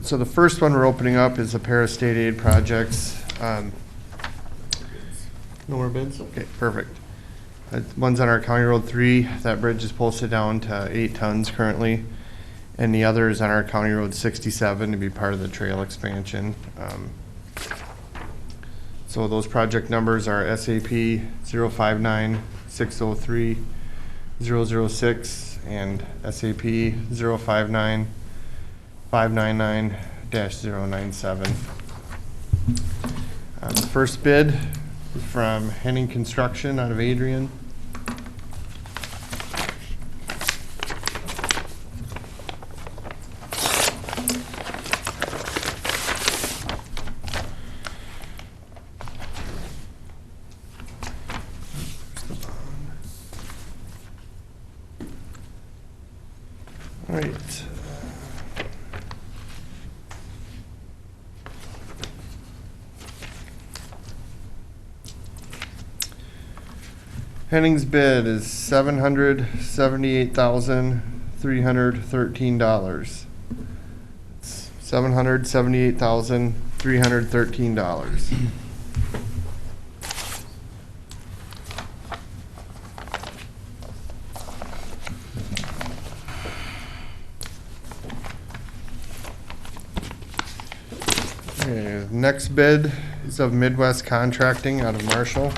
So the first one we're opening up is a pair of state aid projects. No more bids? Okay, perfect. One's on our County Road 3. That bridge is posted down to 8 tons currently. And the other is on our County Road 67 to be part of the trail expansion. So those project numbers are SAP 059-603-006 and SAP 059-599-097. The first bid is from Henning Construction out of Adrian. All right. Henning's bid is $778,313. $778,313. Okay, next bid is of Midwest Contracting out of Marshall.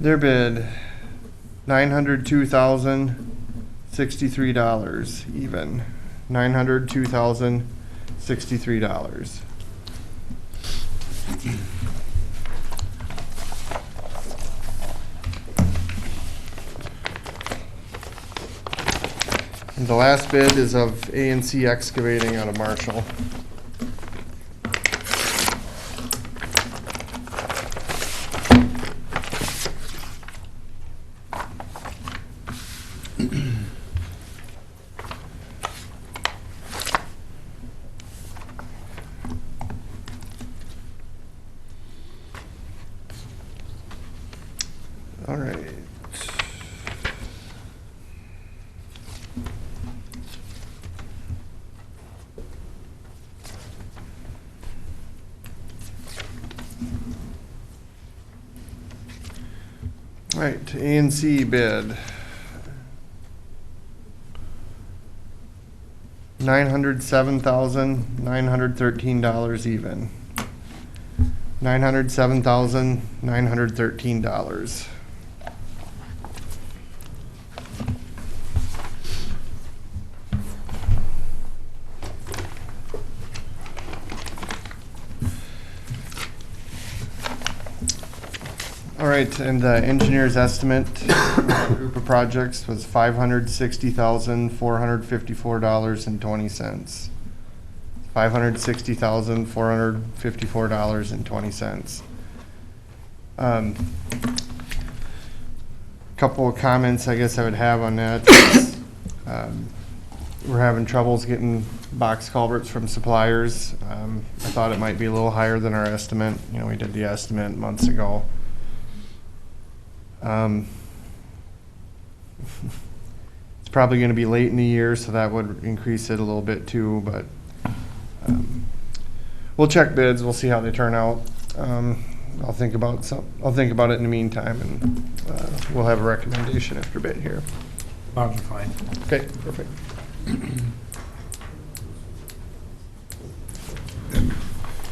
Their bid, $902,063 even. $902,063. And the last bid is of A&C Excavating out of Marshall. All right. All right, A and C bid. $907,913 even. $907,913. All right, and the engineer's estimate for the group of projects was $560,454.20. $560,454.20. Couple of comments I guess I would have on that. We're having troubles getting box culverts from suppliers. I thought it might be a little higher than our estimate. You know, we did the estimate months ago. It's probably going to be late in the year, so that would increase it a little bit too, but we'll check bids. We'll see how they turn out. I'll think about it in the meantime, and we'll have a recommendation after bid here. Bob's are fine. Okay, perfect.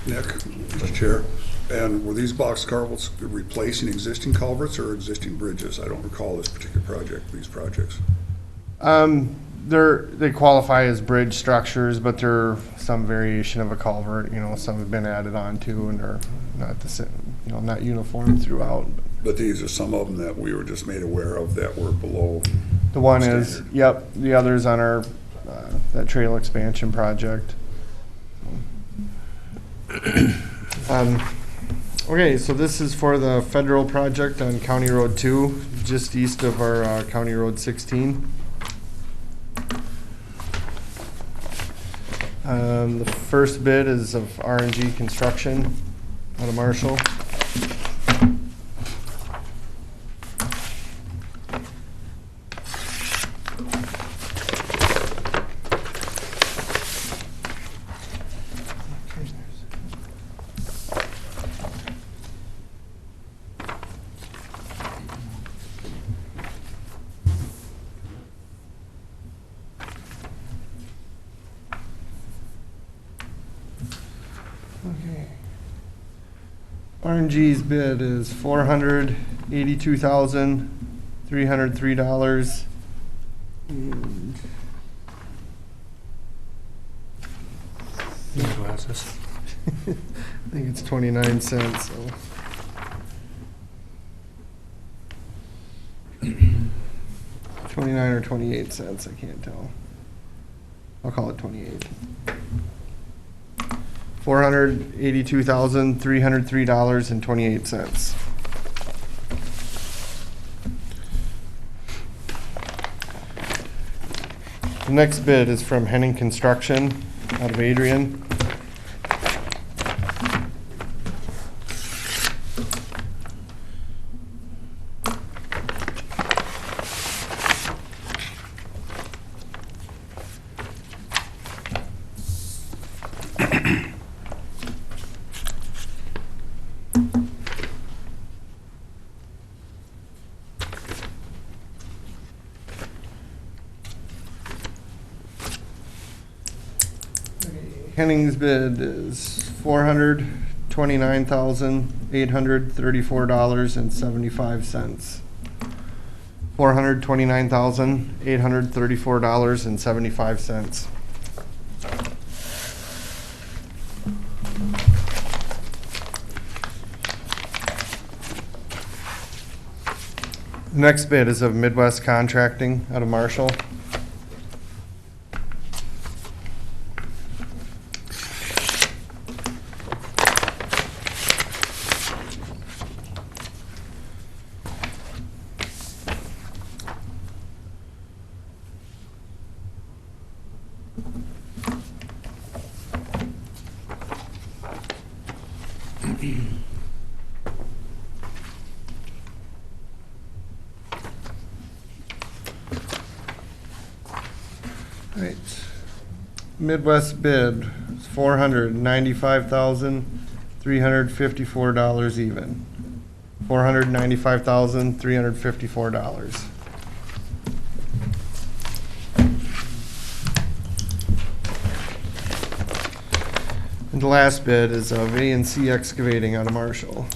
Nick, Mr. Chair, and were these box culverts replacing existing culverts or existing bridges? I don't recall this particular project, these projects. They qualify as bridge structures, but they're some variation of a culvert. You know, some have been added on to, and are not the same. You know, not uniform throughout. But these are some of them that we were just made aware of that were below. The one is, standard. yep. The other's on our that trail expansion project. Okay, so this is for the federal project on County Road 2, just east of our County Road 16. The first bid is of R&G Construction out of Marshall. Okay. R&G's bid is $482,303. Glasses. I think it's 29 cents, so. 29 or 28 cents, I can't tell. I'll call it 28. $482,303.28. The next bid is from Henning Construction out of Adrian. Henning's bid is $429,834.75. $429,834.75. The next bid is of Midwest Contracting out of Marshall. Right. Midwest bid is $495,900. $354 even. $495,354. And the last bid is of A&C Excavating out of Marshall.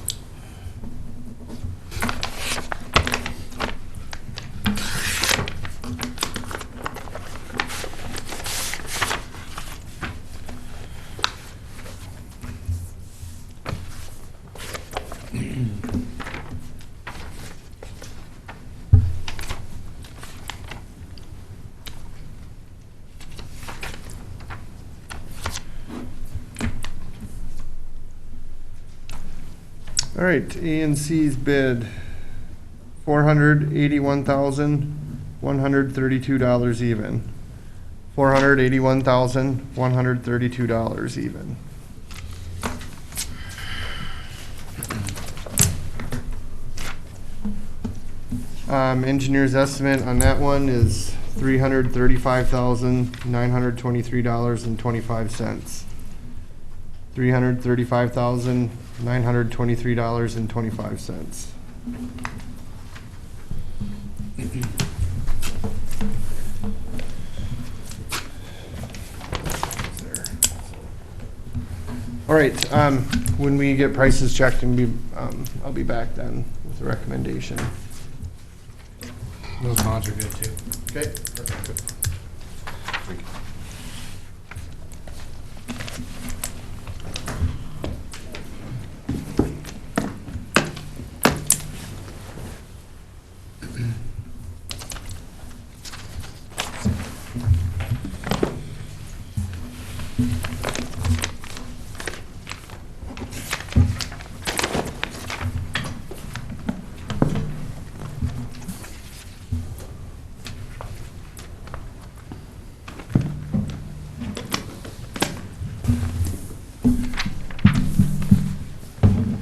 All right, A&C's bid, $481,132 even. $481,132 even. Engineer's estimate on that one is $335,923.25. $335,923.25. All right, when we get prices checked and I'll be back then with a recommendation. Those bonds are good too. Okay.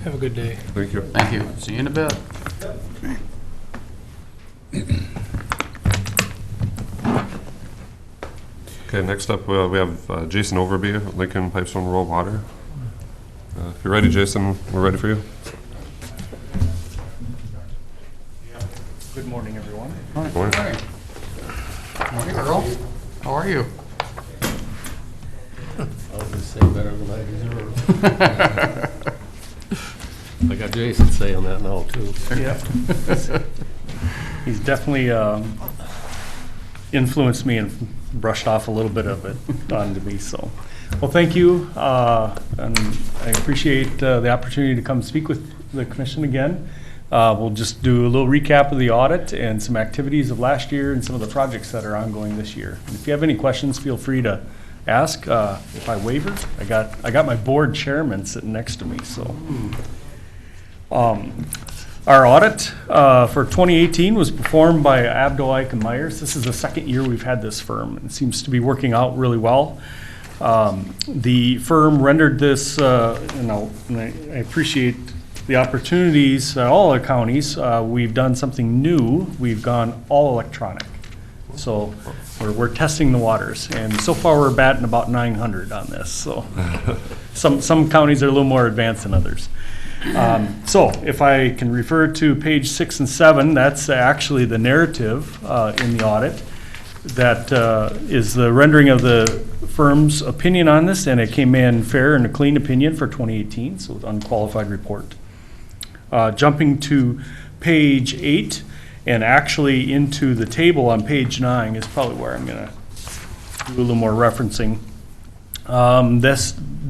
Have a good day. Thank you. Thank you. See you in a bit. Okay, next up, we have Jason Overby, Lincoln Pipestone Rural Water. If you're ready, Jason, we're ready for you. Good morning, everyone. Morning. Morning, Earl. How are you? I was gonna say better than I deserve. I got Jason saying that now, too. Yeah. He's definitely influenced me and brushed off a little bit of it onto me, so. Well, thank you, and I appreciate the opportunity to come speak with the commission again. We'll just do a little recap of the audit and some activities of last year and some of the projects that are ongoing this year. And if you have any questions, feel free to ask. If I wavered, I got my board chairman sitting next to me, so. Our audit for 2018 was performed by Abdo, Ike & Myers. This is the second year we've had this firm. It seems to be working out really well. The firm rendered this, and I appreciate the opportunities at all our counties. We've done something new. We've gone all electronic. So we're testing the waters, and so far we're batting about 900 on this. So some counties are a little more advanced than others. So if I can refer to page 6 and 7, that's actually the narrative in the audit. That is the rendering of the firm's opinion on this, and it came in fair and a clean opinion for 2018, so unqualified report. Jumping to page 8 and actually into the table on page 9 is probably where I'm going to do a little more referencing.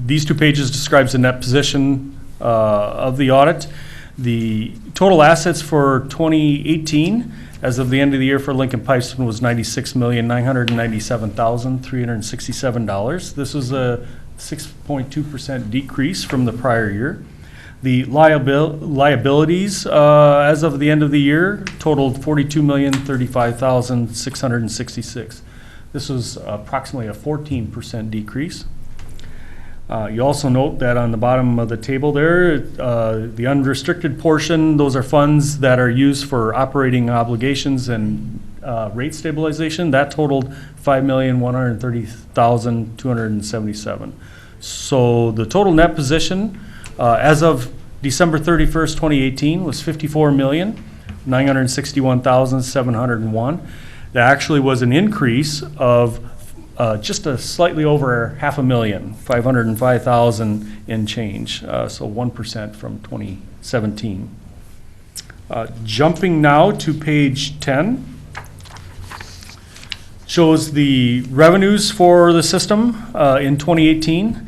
These two pages describes the net position of the audit. The total assets for 2018 as of the end of the year for Lincoln Pipestone was $96,997,367. This was a 6.2% decrease from the prior year. The liabilities as of the end of the year totaled $42,035,666. This was approximately a 14% decrease. You also note that on the bottom of the table there, the unrestricted portion, those are funds that are used for operating obligations and rate stabilization. That totaled $5,130,277. So the total net position As of December 31st, 2018, was $54,961,701. That actually was an increase of just a slightly over $500,000, 505,000 and change, so 1% from 2017. Jumping now to page 10, shows the revenues for the system in 2018.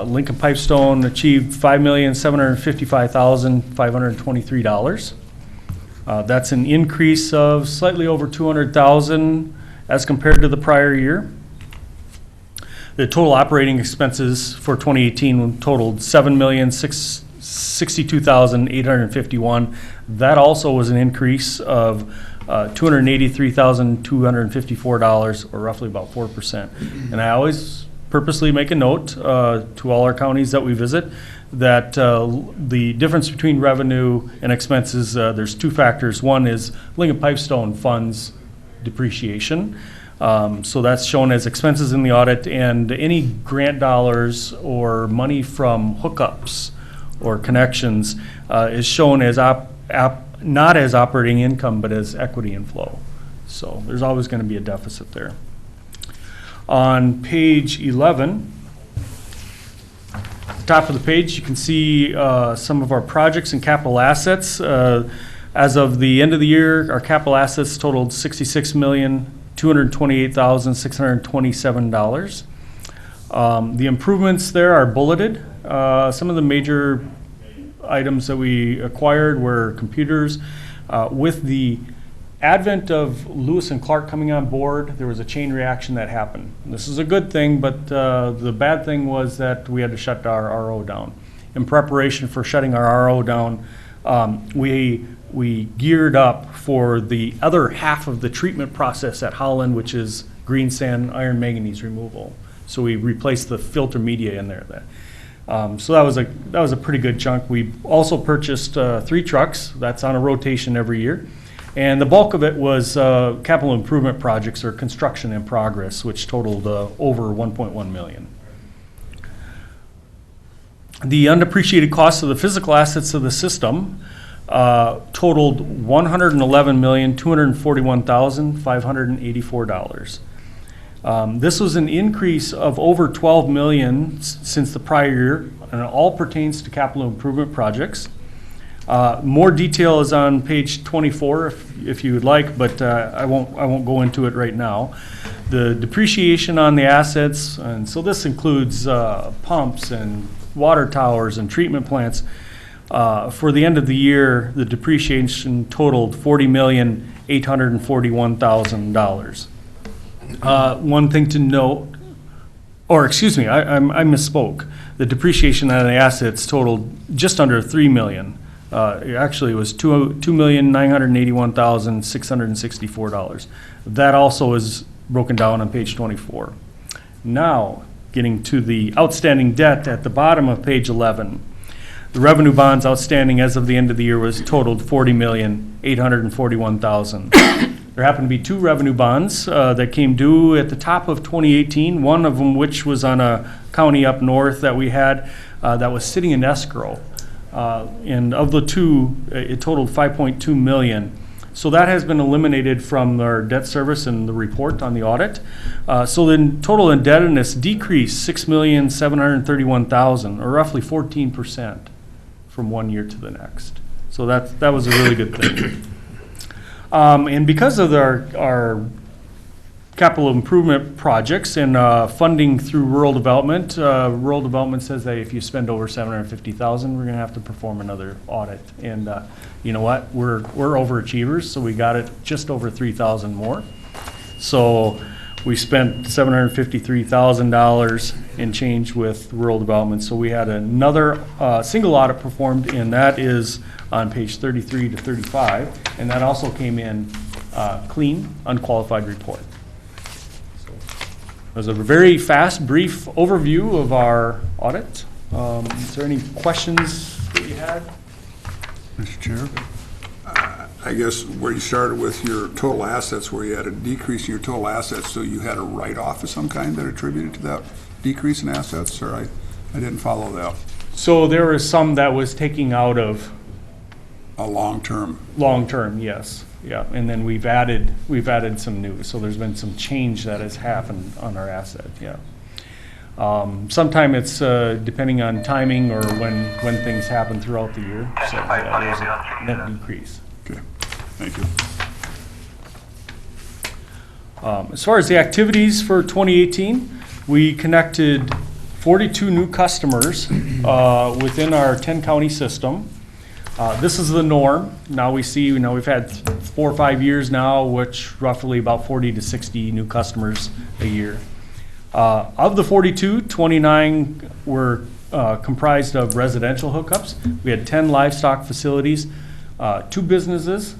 Lincoln Pipestone achieved $5,755,523. That's an increase of slightly over $200,000 as compared to the prior year. The total operating expenses for 2018 totaled $7,662,851. That also was an increase of $283,254, or roughly about 4%. And I always purposely make a note to all our counties that we visit that the difference between revenue and expenses, there's two factors. One is Lincoln Pipestone funds depreciation. So that's shown as expenses in the audit, and any grant dollars or money from hookups or connections is shown as not as operating income, but as equity inflow. So there's always going to be a deficit there. On page 11, at the top of the page, you can see some of our projects and capital assets. As of the end of the year, our capital assets totaled $66,228,627. The improvements there are bulleted. Some of the major items that we acquired were computers. With the advent of Lewis and Clark coming on board, there was a chain reaction that happened. This is a good thing, but the bad thing was that we had to shut our RO down. In preparation for shutting our RO down, we geared up for the other half of the treatment process at Holland, which is green sand iron manganese removal. So we replaced the filter media in there. So that was a pretty good chunk. We also purchased 3 trucks. That's on a rotation every year. And the bulk of it was capital improvement projects or construction in progress, which totaled over $1.1 million. The undepreciated costs of the physical assets of the system totaled $111,241,584. This was an increase of over $12 million since the prior year, and it all pertains to capital improvement projects. More detail is on page 24 if you would like, but I won't go into it right now. The depreciation on the assets, and so this includes pumps and water towers and treatment plants. For the end of the year, the depreciation totaled $40,841,000. One thing to note, or excuse me, I misspoke. The depreciation on the assets totaled just under $3 million. Actually, it was $2,981,664. That also is broken down on page 24. Now, getting to the outstanding debt at the bottom of page 11. The revenue bonds outstanding as of the end of the year was totaled $40,841,000. There happened to be 2 revenue bonds that came due at the top of 2018, one of them which was on a county up north that we had that was sitting in escrow. And of the 2, it totaled $5.2 million. So that has been eliminated from our debt service and the report on the audit. So the total indebtedness decreased $6,731,000, or roughly 14% from one year to the next. So that was a really good thing. And because of our capital improvement projects and funding through rural development says that if you spend over $750,000, we're going to have to perform another audit. And you know what? We're overachievers, so we got it just over $3,000 more. So we spent $753,000 and change with rural development. So we had another single audit performed, and that is on page 33 to 35, and that also came in clean, unqualified report. It was a very fast, brief overview of our audit. Is there any questions that you had? Mr. Chair? I guess where you started with your total assets, where you had a decrease in your total assets, so you had a write-off of some kind that attributed to that decrease in assets, or I didn't follow that. So there was some that was taking out of A long-term, long-term, yes, yeah, and then we've added some new, so there's been some change that has happened on our asset, yeah. Sometime it's depending on timing or when things happen throughout the year, so yeah, there's a net decrease. okay, thank you. As far as the activities for 2018, we connected 42 new customers within our 10-county system. This is the norm. Now we see, we've had 4 or 5 years now, which roughly about 40 to 60 new customers a year. Of the 42, 29 were comprised of residential hookups. We had 10 livestock facilities, 2 businesses,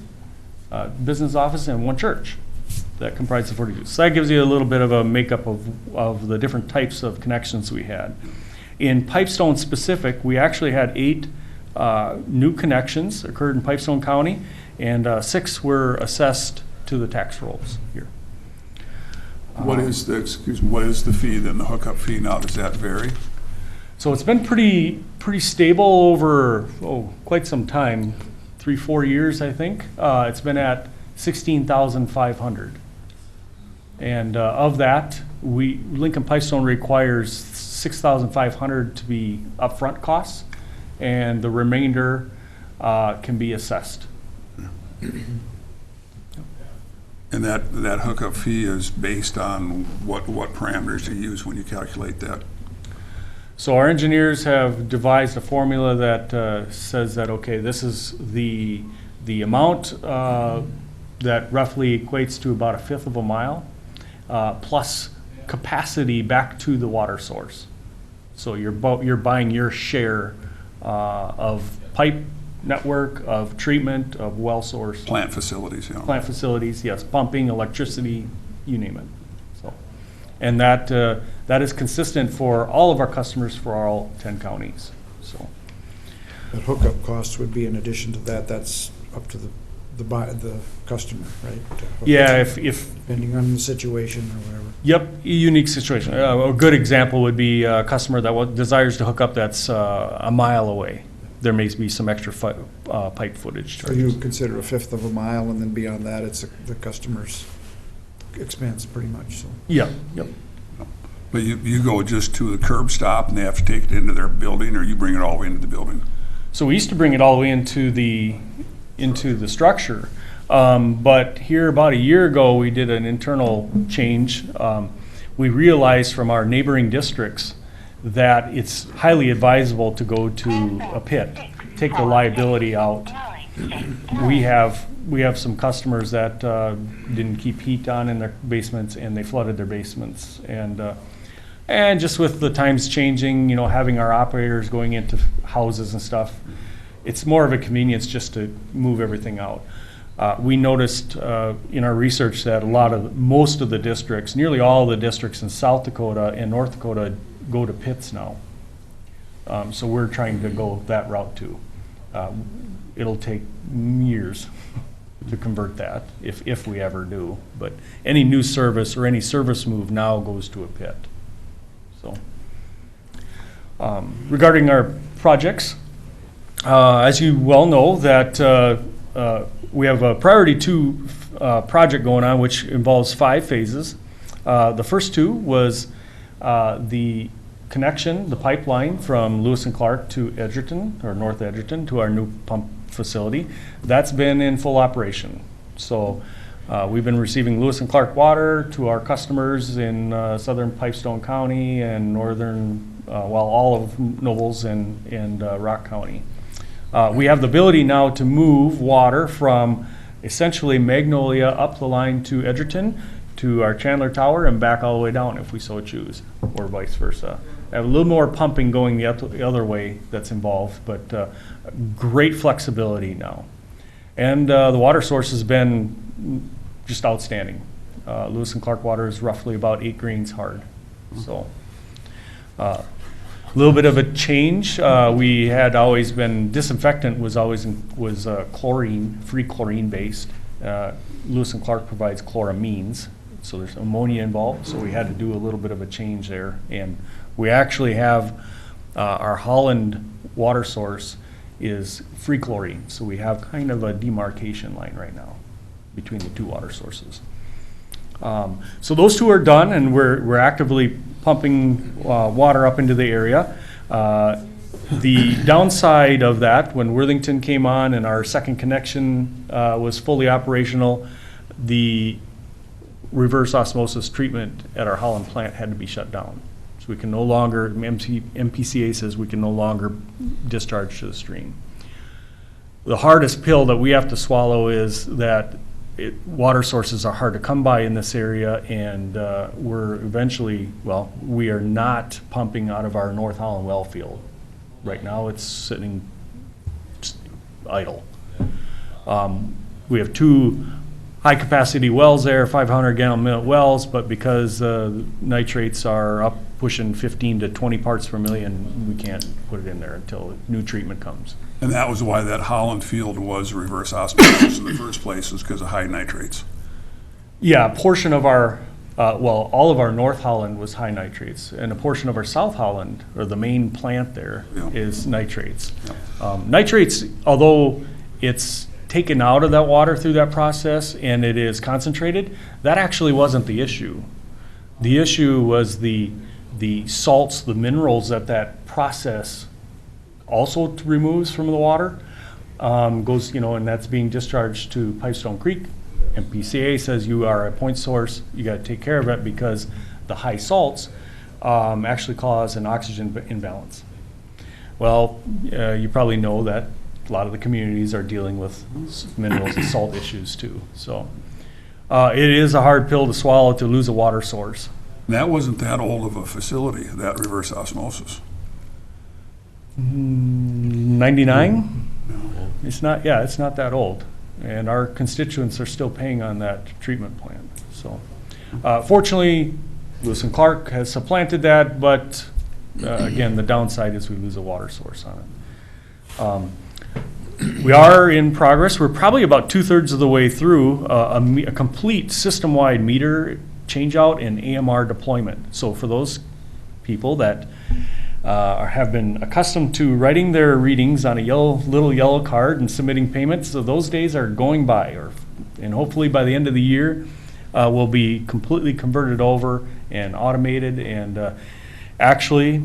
business office, and 1 church that comprised the 42. So that gives you a little bit of a makeup of the different types of connections we had. In Pipestone specific, we actually had 8 new connections occurred in Pipestone County, and 6 were assessed to the tax rolls here. What is the fee then, the hookup fee now, does that vary? So it's been pretty stable over, quite some time, 3-4 years, I think. It's been at $16,500. And of that, Lincoln Pipestone requires $6,500 to be upfront costs, and the remainder can be assessed. And that hookup fee is based on what parameters you use when you calculate that? So our engineers have devised a formula that says that, okay, this is the amount that roughly equates to about 1/5 of a mile, plus capacity back to the water source. So you're buying your share of pipe network, of treatment, of well source. Plant facilities, you know. Plant facilities, yes, pumping, electricity, you name it. So, and that is consistent for all of our customers for all 10 counties, so. That hookup cost would be in addition to that, that's up to the customer, right? Yeah, if. Depending on the situation or whatever. Yep, unique situation. A good example would be a customer that desires to hook up that's a mile away. There may be some extra pipe footage So you charges. consider 1/5 of a mile, and then beyond that, it's the customer's expense pretty much, so. Yep. But you go just to the curb stop and they have to take it into their building, or you bring it all the way into the building? So we used to bring it all the way into the structure. But here about a year ago, we did an internal change. We realized from our neighboring districts that it's highly advisable to go to a pit, take the liability out. We have some customers that didn't keep heat on in their basements, and they flooded their basements. And just with the times changing, having our operators going into houses and stuff, it's more of a convenience just to move everything out. We noticed in our research that most of the districts, nearly all the districts in South Dakota and North Dakota go to pits now. So we're trying to go that route too. It'll take years to convert that if we ever do. But any new service or any service move now goes to a pit. So regarding our projects, as you well know, that we have a Priority 2 project going on, which involves 5 phases. The first 2 was the connection, the pipeline from Lewis and Clark to Edgerton, or North Edgerton, to our new pump facility. That's been in full operation. So we've been receiving Lewis and Clark water to our customers in southern Pipestone County and northern, all of Nobles and Rock County. We have the ability now to move water from essentially Magnolia up the line to Edgerton to our Chandler Tower and back all the way down if we so choose, or vice versa. I have a little more pumping going the other way that's involved, but great flexibility now. And the water source has been just outstanding. Lewis and Clark water is roughly about 8 grains hard. So a little bit of a change. We had always been, disinfectant was chlorine, free chlorine based. Lewis and Clark provides chloramines, so there's ammonia involved, so we had to do a little bit of a change there. And we actually have Our Holland water source is free chlorine, so we have kind of a demarcation line right now between the two water sources. So those two are done, and we're actively pumping water up into the area. The downside of that, when Worthington came on and our second connection was fully operational, the reverse osmosis treatment at our Holland plant had to be shut down. So we can no longer, MPCA says we can no longer discharge to the stream. The hardest pill that we have to swallow is that water sources are hard to come by in this area, and we're eventually, well, we are not pumping out of our North Holland well field. Right now, it's sitting idle. We have two high-capacity wells there, 500-gallon-minute wells, but because nitrates are up pushing 15 to 20 parts per million, we can't put it in there until new treatment comes. And that was why that Holland field was reverse osmosis in the first place, is because of high nitrates. Yeah, a portion of our, well, all of our North Holland was high nitrates, and a portion of our South Holland, or the main plant there, is nitrates. Nitrates, although it's taken out of that water through that process and it is concentrated, that actually wasn't the issue. The issue was the salts, the minerals that process also removes from the water, goes, and that's being discharged to Pipestone Creek. And PCA says you are a point source, you got to take care of it because the high salts actually cause an oxygen imbalance. Well, you probably know that a lot of the communities are dealing with minerals and salt issues too. So it is a hard pill to swallow to lose a water source. That wasn't that old of a facility, that reverse osmosis. 99? It's not, yeah, it's not that old. And our constituents are still paying on that treatment plant. So fortunately, Lewis and Clark has supplanted that, but again, the downside is we lose a water source on it. We are in progress. We're probably about 2/3 of the way through a complete system-wide meter change-out and AMR deployment. So for those people that have been accustomed to writing their readings on a little yellow card and submitting payments, so those days are going by, and hopefully by the end of the year, will be completely converted over and automated. And actually,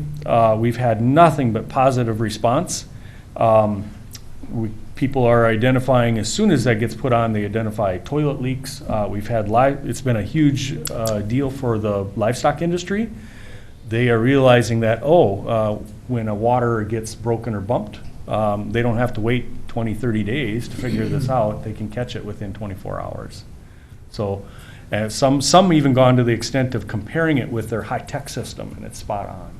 we've had nothing but positive response. People are identifying, as soon as that gets put on, they identify toilet leaks. We've had it's been a huge deal for the livestock industry. They are realizing that, when a water gets broken or bumped, they don't have to wait 20, 30 days to figure this out. They can catch it within 24 hours. So some even gone to the extent of comparing it with their high-tech system, and it's spot on.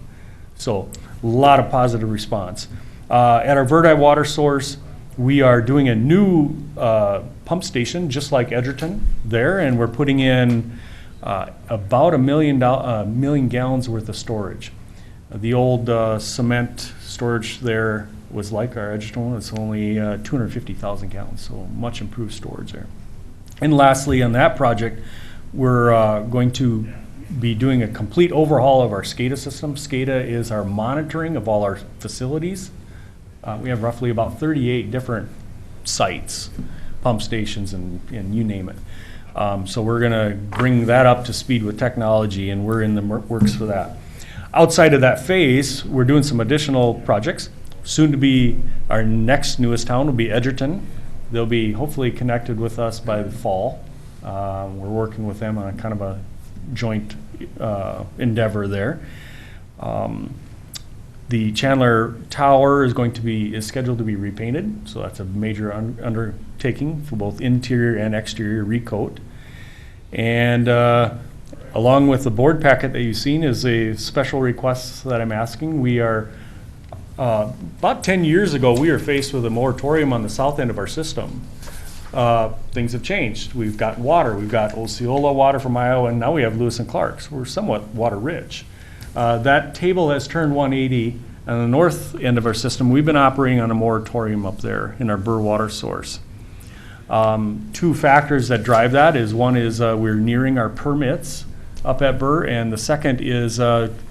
So a lot of positive response. At our Verdi water source, we are doing a new pump station, just like Edgerton there, and we're putting in about a million gallons worth of storage. The old cement storage there was like our Edgerton one. It's only 250,000 gallons, so much improved storage there. And lastly, on that project, we're going to be doing a complete overhaul of our SCADA system. SCADA is our monitoring of all our facilities. We have roughly about 38 different sites, pump stations, and you name it. So we're going to bring that up to speed with technology, and we're in the works for that. Outside of that phase, we're doing some additional projects. Soon to be, our next newest town will be Edgerton. They'll be hopefully connected with us by the fall. We're working with them on kind of a joint endeavor there. The Chandler Tower is scheduled to be repainted, so that's a major undertaking for both interior and exterior recoat. And along with the board packet that you've seen is a special request that I'm asking. We are, about 10 years ago, we were faced with a moratorium on the south end of our system. Things have changed. We've got water. We've got Osceola water from Iowa, and now we have Lewis and Clark. So we're somewhat water rich. That table has turned 180. On the north end of our system, we've been operating on a moratorium up there in our Burr water source. Two factors that drive that is, one is we're nearing our permits up at Burr, and the second is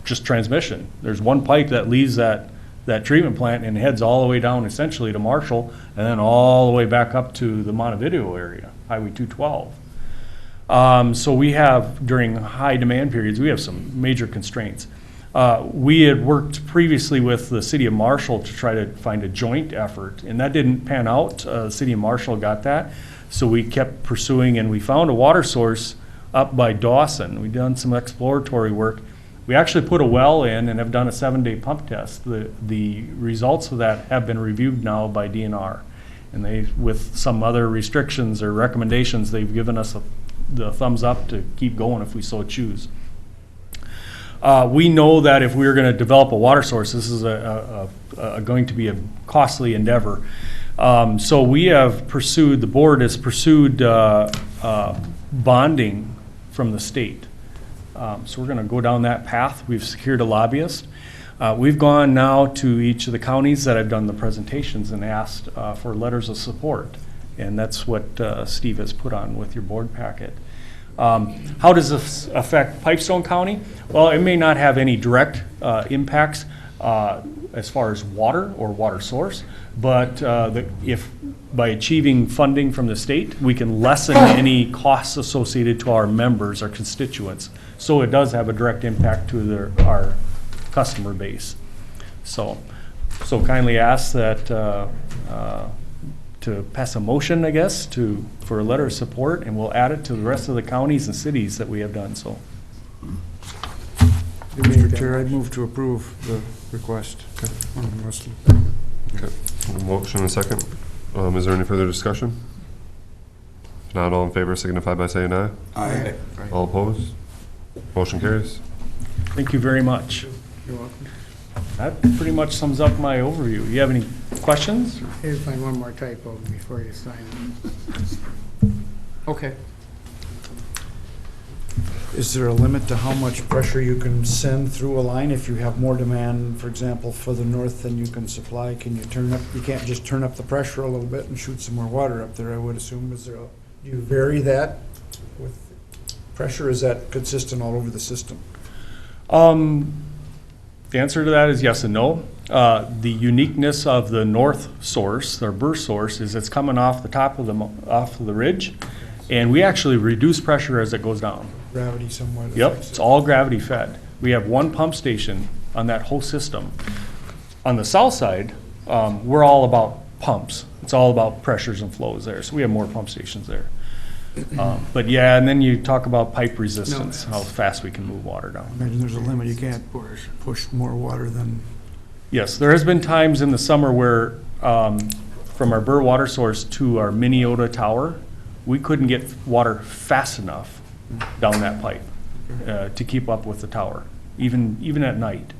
just transmission. There's one pipe that leaves that treatment plant and heads all the way down essentially to Marshall, and then all the way back up to the Montevideo area, Highway 212. So we have, during high demand periods, we have some major constraints. We had worked previously with the city of Marshall to try to find a joint effort, and that didn't pan out. The city of Marshall got that, so we kept pursuing, and we found a water source up by Dawson. We've done some exploratory work. We actually put a well in and have done a 7-day pump test. The results of that have been reviewed now by DNR, and they, with some other restrictions or recommendations, they've given us the thumbs up to keep going if we so choose. We know that if we were going to develop a water source, this is going to be a costly endeavor. So we have pursued, the board has pursued bonding from the state. So we're going to go down that path. We've secured a lobbyist. We've gone now to each of the counties that I've done the presentations and asked for letters of support. And that's what Steve has put on with your board packet. How does this affect Pipestone County? Well, it may not have any direct impacts as far as water or water source, but if by achieving funding from the state, we can lessen any costs associated to our members, our constituents. So it does have a direct impact to our customer base. So kindly ask that to pass a motion, I guess, for a letter of support, and we'll add it to the rest of the counties and cities that we have done so. Mr. Chair, I'd move to approve the request. Okay. Motion and second. Is there any further discussion? If not, all in favor signify by saying aye. Aye. All opposed? Motion carries. Thank you very much. You're welcome. That pretty much sums up my overview. You have any questions? Here's find one more typo before you sign Okay. Is there a limit to how much pressure you can send through a line? If you have more demand, for example, further north than you can supply, can you you can't just turn up the pressure a little bit and shoot some more water up there, I would assume. Do you vary that with pressure? Is that consistent all over the system? The answer to that is yes and no. The uniqueness of the north source, their burst source, is it's coming off the top of the ridge, and we actually reduce pressure as it goes down. Gravity somewhat. Yep, it's all gravity fed. We have one pump station on that whole system. On the south side, we're all about pumps. It's all about pressures and flows there, so we have more pump stations there. But yeah, and then you talk about pipe resistance, how fast we can move water down. Imagine there's a limit. You can't push more water than. Yes, there has been times in the summer where, from our Burr water source to our Minneota tower, we couldn't get water fast enough down that pipe to keep up with the tower, even at night.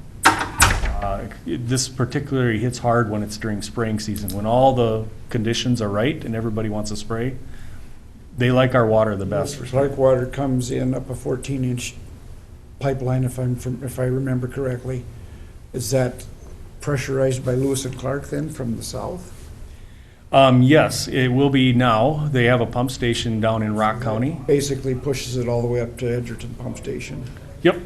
This particularly hits hard when it's during spraying season, when all the conditions are right and everybody wants to spray. They like our water the best. Clark water comes in up a 14-inch pipeline, if I remember correctly. Is that pressurized by Lewis and Clark then from the south? Yes, it will be now. They have a pump station down in Rock County. Basically pushes it all the way up to Edgerton Pump Station. Yep.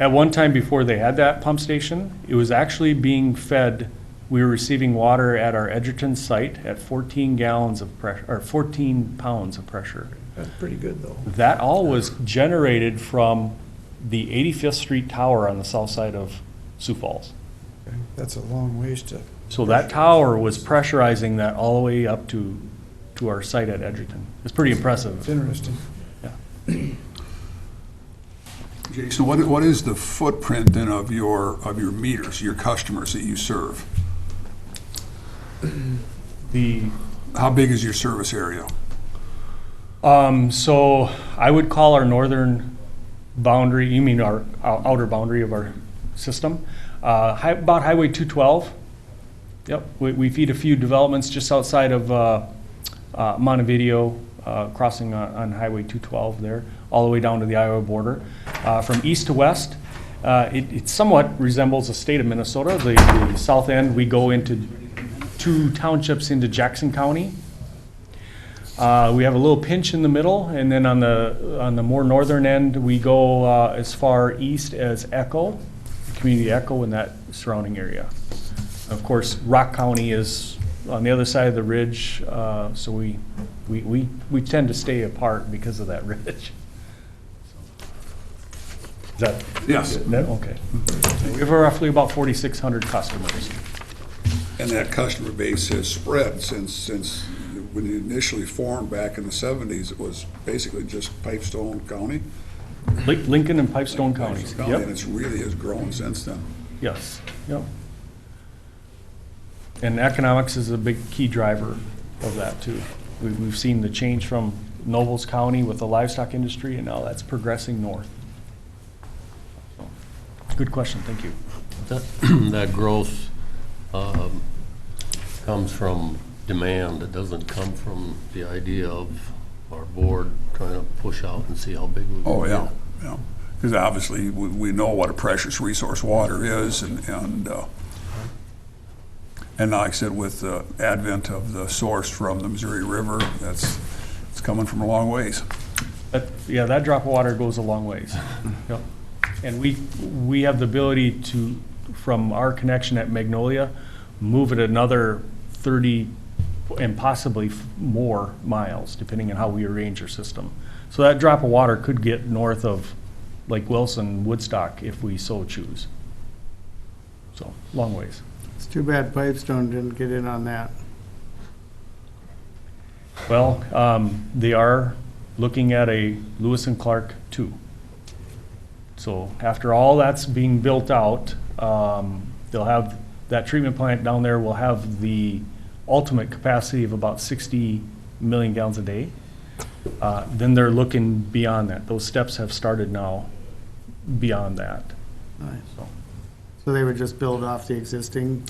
At one time before they had that pump station, it was actually being fed. We were receiving water at our Edgerton site at 14 gallons of pressure, or 14 pounds of pressure. That's pretty good though. That all was generated from the 85th Street Tower on the south side of Sioux Falls. Okay. That's a long ways to. So that tower was pressurizing that all the way up to our site at Edgerton. It's pretty impressive. It's interesting. Yeah. Jason, what is the footprint then of your meters, your customers that you serve? How big is your service area? So I would call our northern boundary, you mean our outer boundary of our system, about Highway 212. Yep, we feed a few developments just outside of Montevideo, crossing on Highway 212 there, all the way down to the Iowa border. From east to west, it somewhat resembles the state of Minnesota. The south end, we go into 2 townships into Jackson County. We have a little pinch in the middle, and then on the more northern end, we go as far east as Echo, Community Echo in that surrounding area. Of course, Rock County is on the other side of the ridge, so we tend to stay apart because of that ridge. Is that? Yes. Okay. We have roughly about 4,600 customers. And that customer base has spread since when it initially formed back in the 70s, it was basically just Pipestone County. Lincoln and Pipestone counties. And Yep. it's really has grown since then. Yes, yep. And economics is a big key driver of that too. We've seen the change from Nobles County with the livestock industry, and now that's progressing north. So, good question, thank you. That growth comes from demand. It doesn't come from the idea of our board trying to push out and see how big we can Oh, yeah, get. yeah. Because obviously, we know what a precious resource water is, and like I said, with the advent of the source from the Missouri River, it's coming from a long ways. Yeah, that drop of water goes a long ways. Yep. And we have the ability to, from our connection at Magnolia, move it another 30 and possibly more miles, depending on how we arrange our system. So that drop of water could get north of Lake Wilson, Woodstock, if we so choose. So, long ways. It's too bad Pipestone didn't get in on that. Well, they are looking at a Lewis and Clark 2. So after all that's being built out, they'll have, that treatment plant down there will have the ultimate capacity of about 60 million gallons a day. Then they're looking beyond that. Those steps have started now beyond that. Nice. So So they would just build off the existing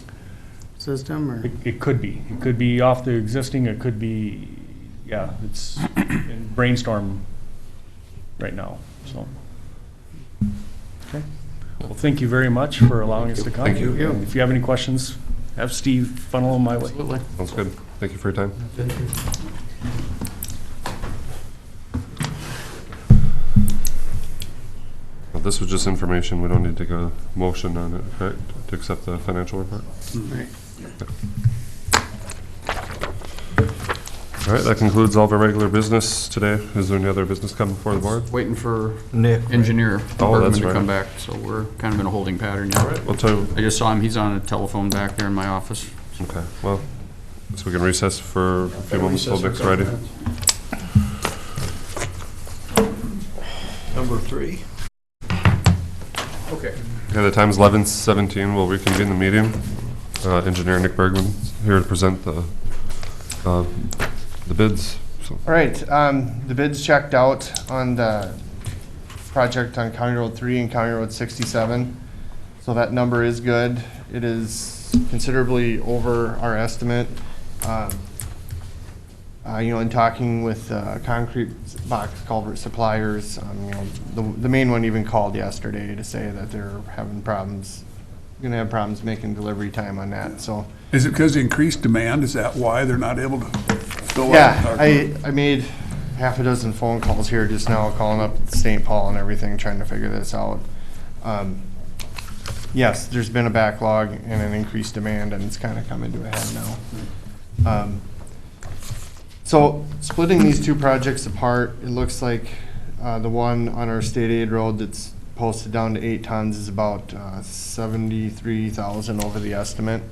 system, or? it could be. It could be off the existing, it could be, yeah, it's in brainstorm right now, so. Okay. Well, thank you very much for allowing us to come. Thank you. And if you have any questions, have Steve funnel them my way. Absolutely. Sounds good. Thank you for your time. Well, this was just information. We don't need to take a motion on it, correct, to accept the financial report? Right. All right, that concludes all of our regular business today. Is there any other business coming before the board? Waiting for Nick. engineer Oh, that's department to right. come back, so we're kind of in a holding pattern All now. right, we'll tell you. I just saw him, he's on a telephone back there in my office. Okay, well, so we can recess for a few moments till Vic's ready. Number 3. Okay. Okay, the time's 11:17. We'll reconvene the meeting. Engineer Nick Bergman here to present the bids. So, All right, the bids checked out on the project on County Road 3 and County Road 67. So that number is good. It is considerably over our estimate. In talking with concrete box culvert suppliers, the main one even called yesterday to say that they're having problems, gonna have problems making delivery time on that, so. Is it because of increased demand? Is that why they're not able to fill out? Yeah, I made half a dozen phone calls here just now, calling up St. Paul and everything, trying to figure this out. Yes, there's been a backlog and an increased demand, and it's kind of coming to a head now. So splitting these two projects apart, it looks like the one on our state aid road that's posted down to 8 tons is about 73,000 over the estimate.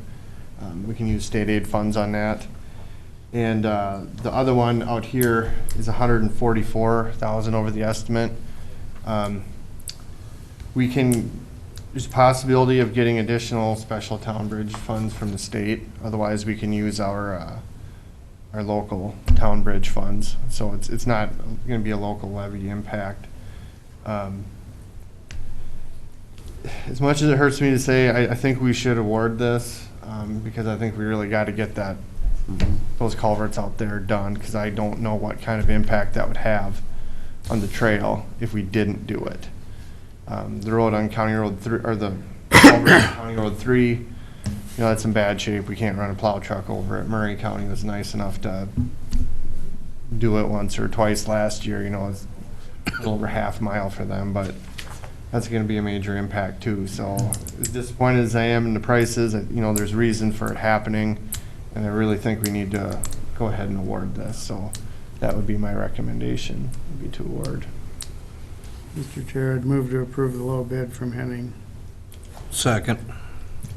We can use state aid funds on that. And the other one out here is 144,000 over the estimate. There's a possibility of getting additional special town bridge funds from the state. Otherwise, we can use our local town bridge funds. So it's not gonna be a local levy impact. As much as it hurts me to say, I think we should award this, because I think we really gotta get those culverts out there done, because I don't know what kind of impact that would have on the trail if we didn't do it. The road on County Road 3, or the culvert on County Road 3, that's in bad shape. We can't run a plow truck over it. Murray County was nice enough to do it once or twice last year, it's a little over half mile for them, but that's gonna be a major impact too, so as disappointed as I am in the prices, there's reason for it happening, and I really think we need to go ahead and award this, so that would be my recommendation, would be to award. Mr. Chair, I'd move to approve the low bid from Henning. Second.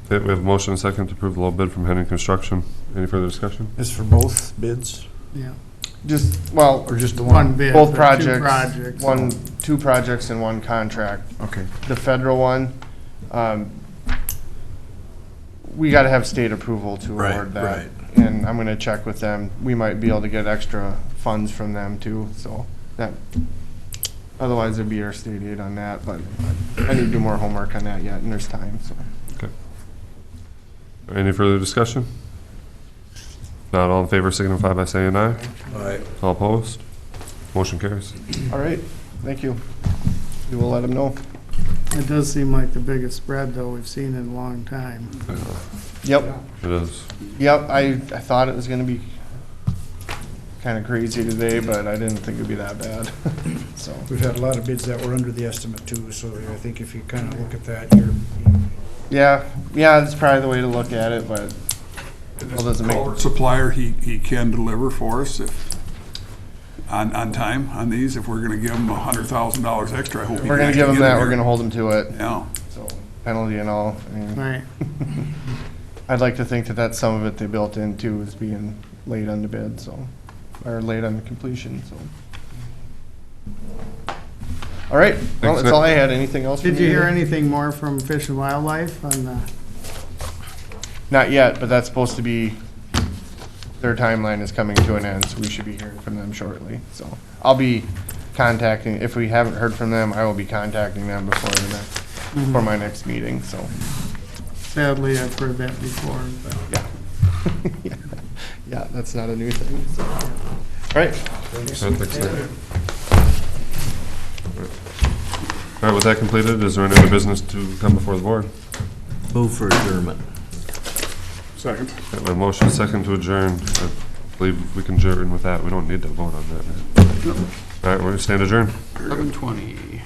Okay, we have a motion and a second to approve the low bid from Henning Construction. Any further discussion? Is for both bids, Yeah. Just, well, or just the One one? bid. both for two projects, two projects in one contract. Okay. The federal one, we gotta have state approval to Right, award that. right. And I'm gonna check with them. We might be able to get extra funds from them too, so that, otherwise it'd be our state aid on that, but I need to do more homework on that yet, and there's time, so. Okay. Any further discussion? Not all in favor signify by saying aye. All right. All opposed? Motion carries. All right, thank you. We will let them know. It does seem like the biggest spread, though, we've seen in a long time. Yep, It is. yep, I thought it was gonna be kinda crazy today, but I didn't think it'd be that bad, so. We've had a lot of bids that were under the estimate too, so I think if you kind of look at that, you're, Yeah, that's probably the way to look at it, but well, doesn't make, Culvert supplier, he can deliver for us if, on time on these. If we're gonna give him $100,000 extra, I hope he we're gonna can give them get that, it we're here. gonna hold them to it, Yeah. so penalty and all. I mean, Right. I'd like to think that that's some of it they built in too, is being late on the bid, so, or late on the completion, so. All right, well, Thanks, that's Nick. all I had. Anything else? Did from you hear today? anything more from Fish and Wildlife on the, Not yet, but that's supposed to be, their timeline is coming to an end, so we should be hearing from them shortly. So I'll be contacting, if we haven't heard from them, I will be contacting them before the next, for my next meeting, so. sadly, I've heard that before, but. Yeah, that's not a new thing, so. All right. Thanks, Nick. All right, with that completed, is there any other business to come before the board? Move for adjournment. Second. Got my motion second to adjourn. I believe we can adjourn with that. We don't need to vote on that. Right? All right, we're gonna stand adjourned. 11:20.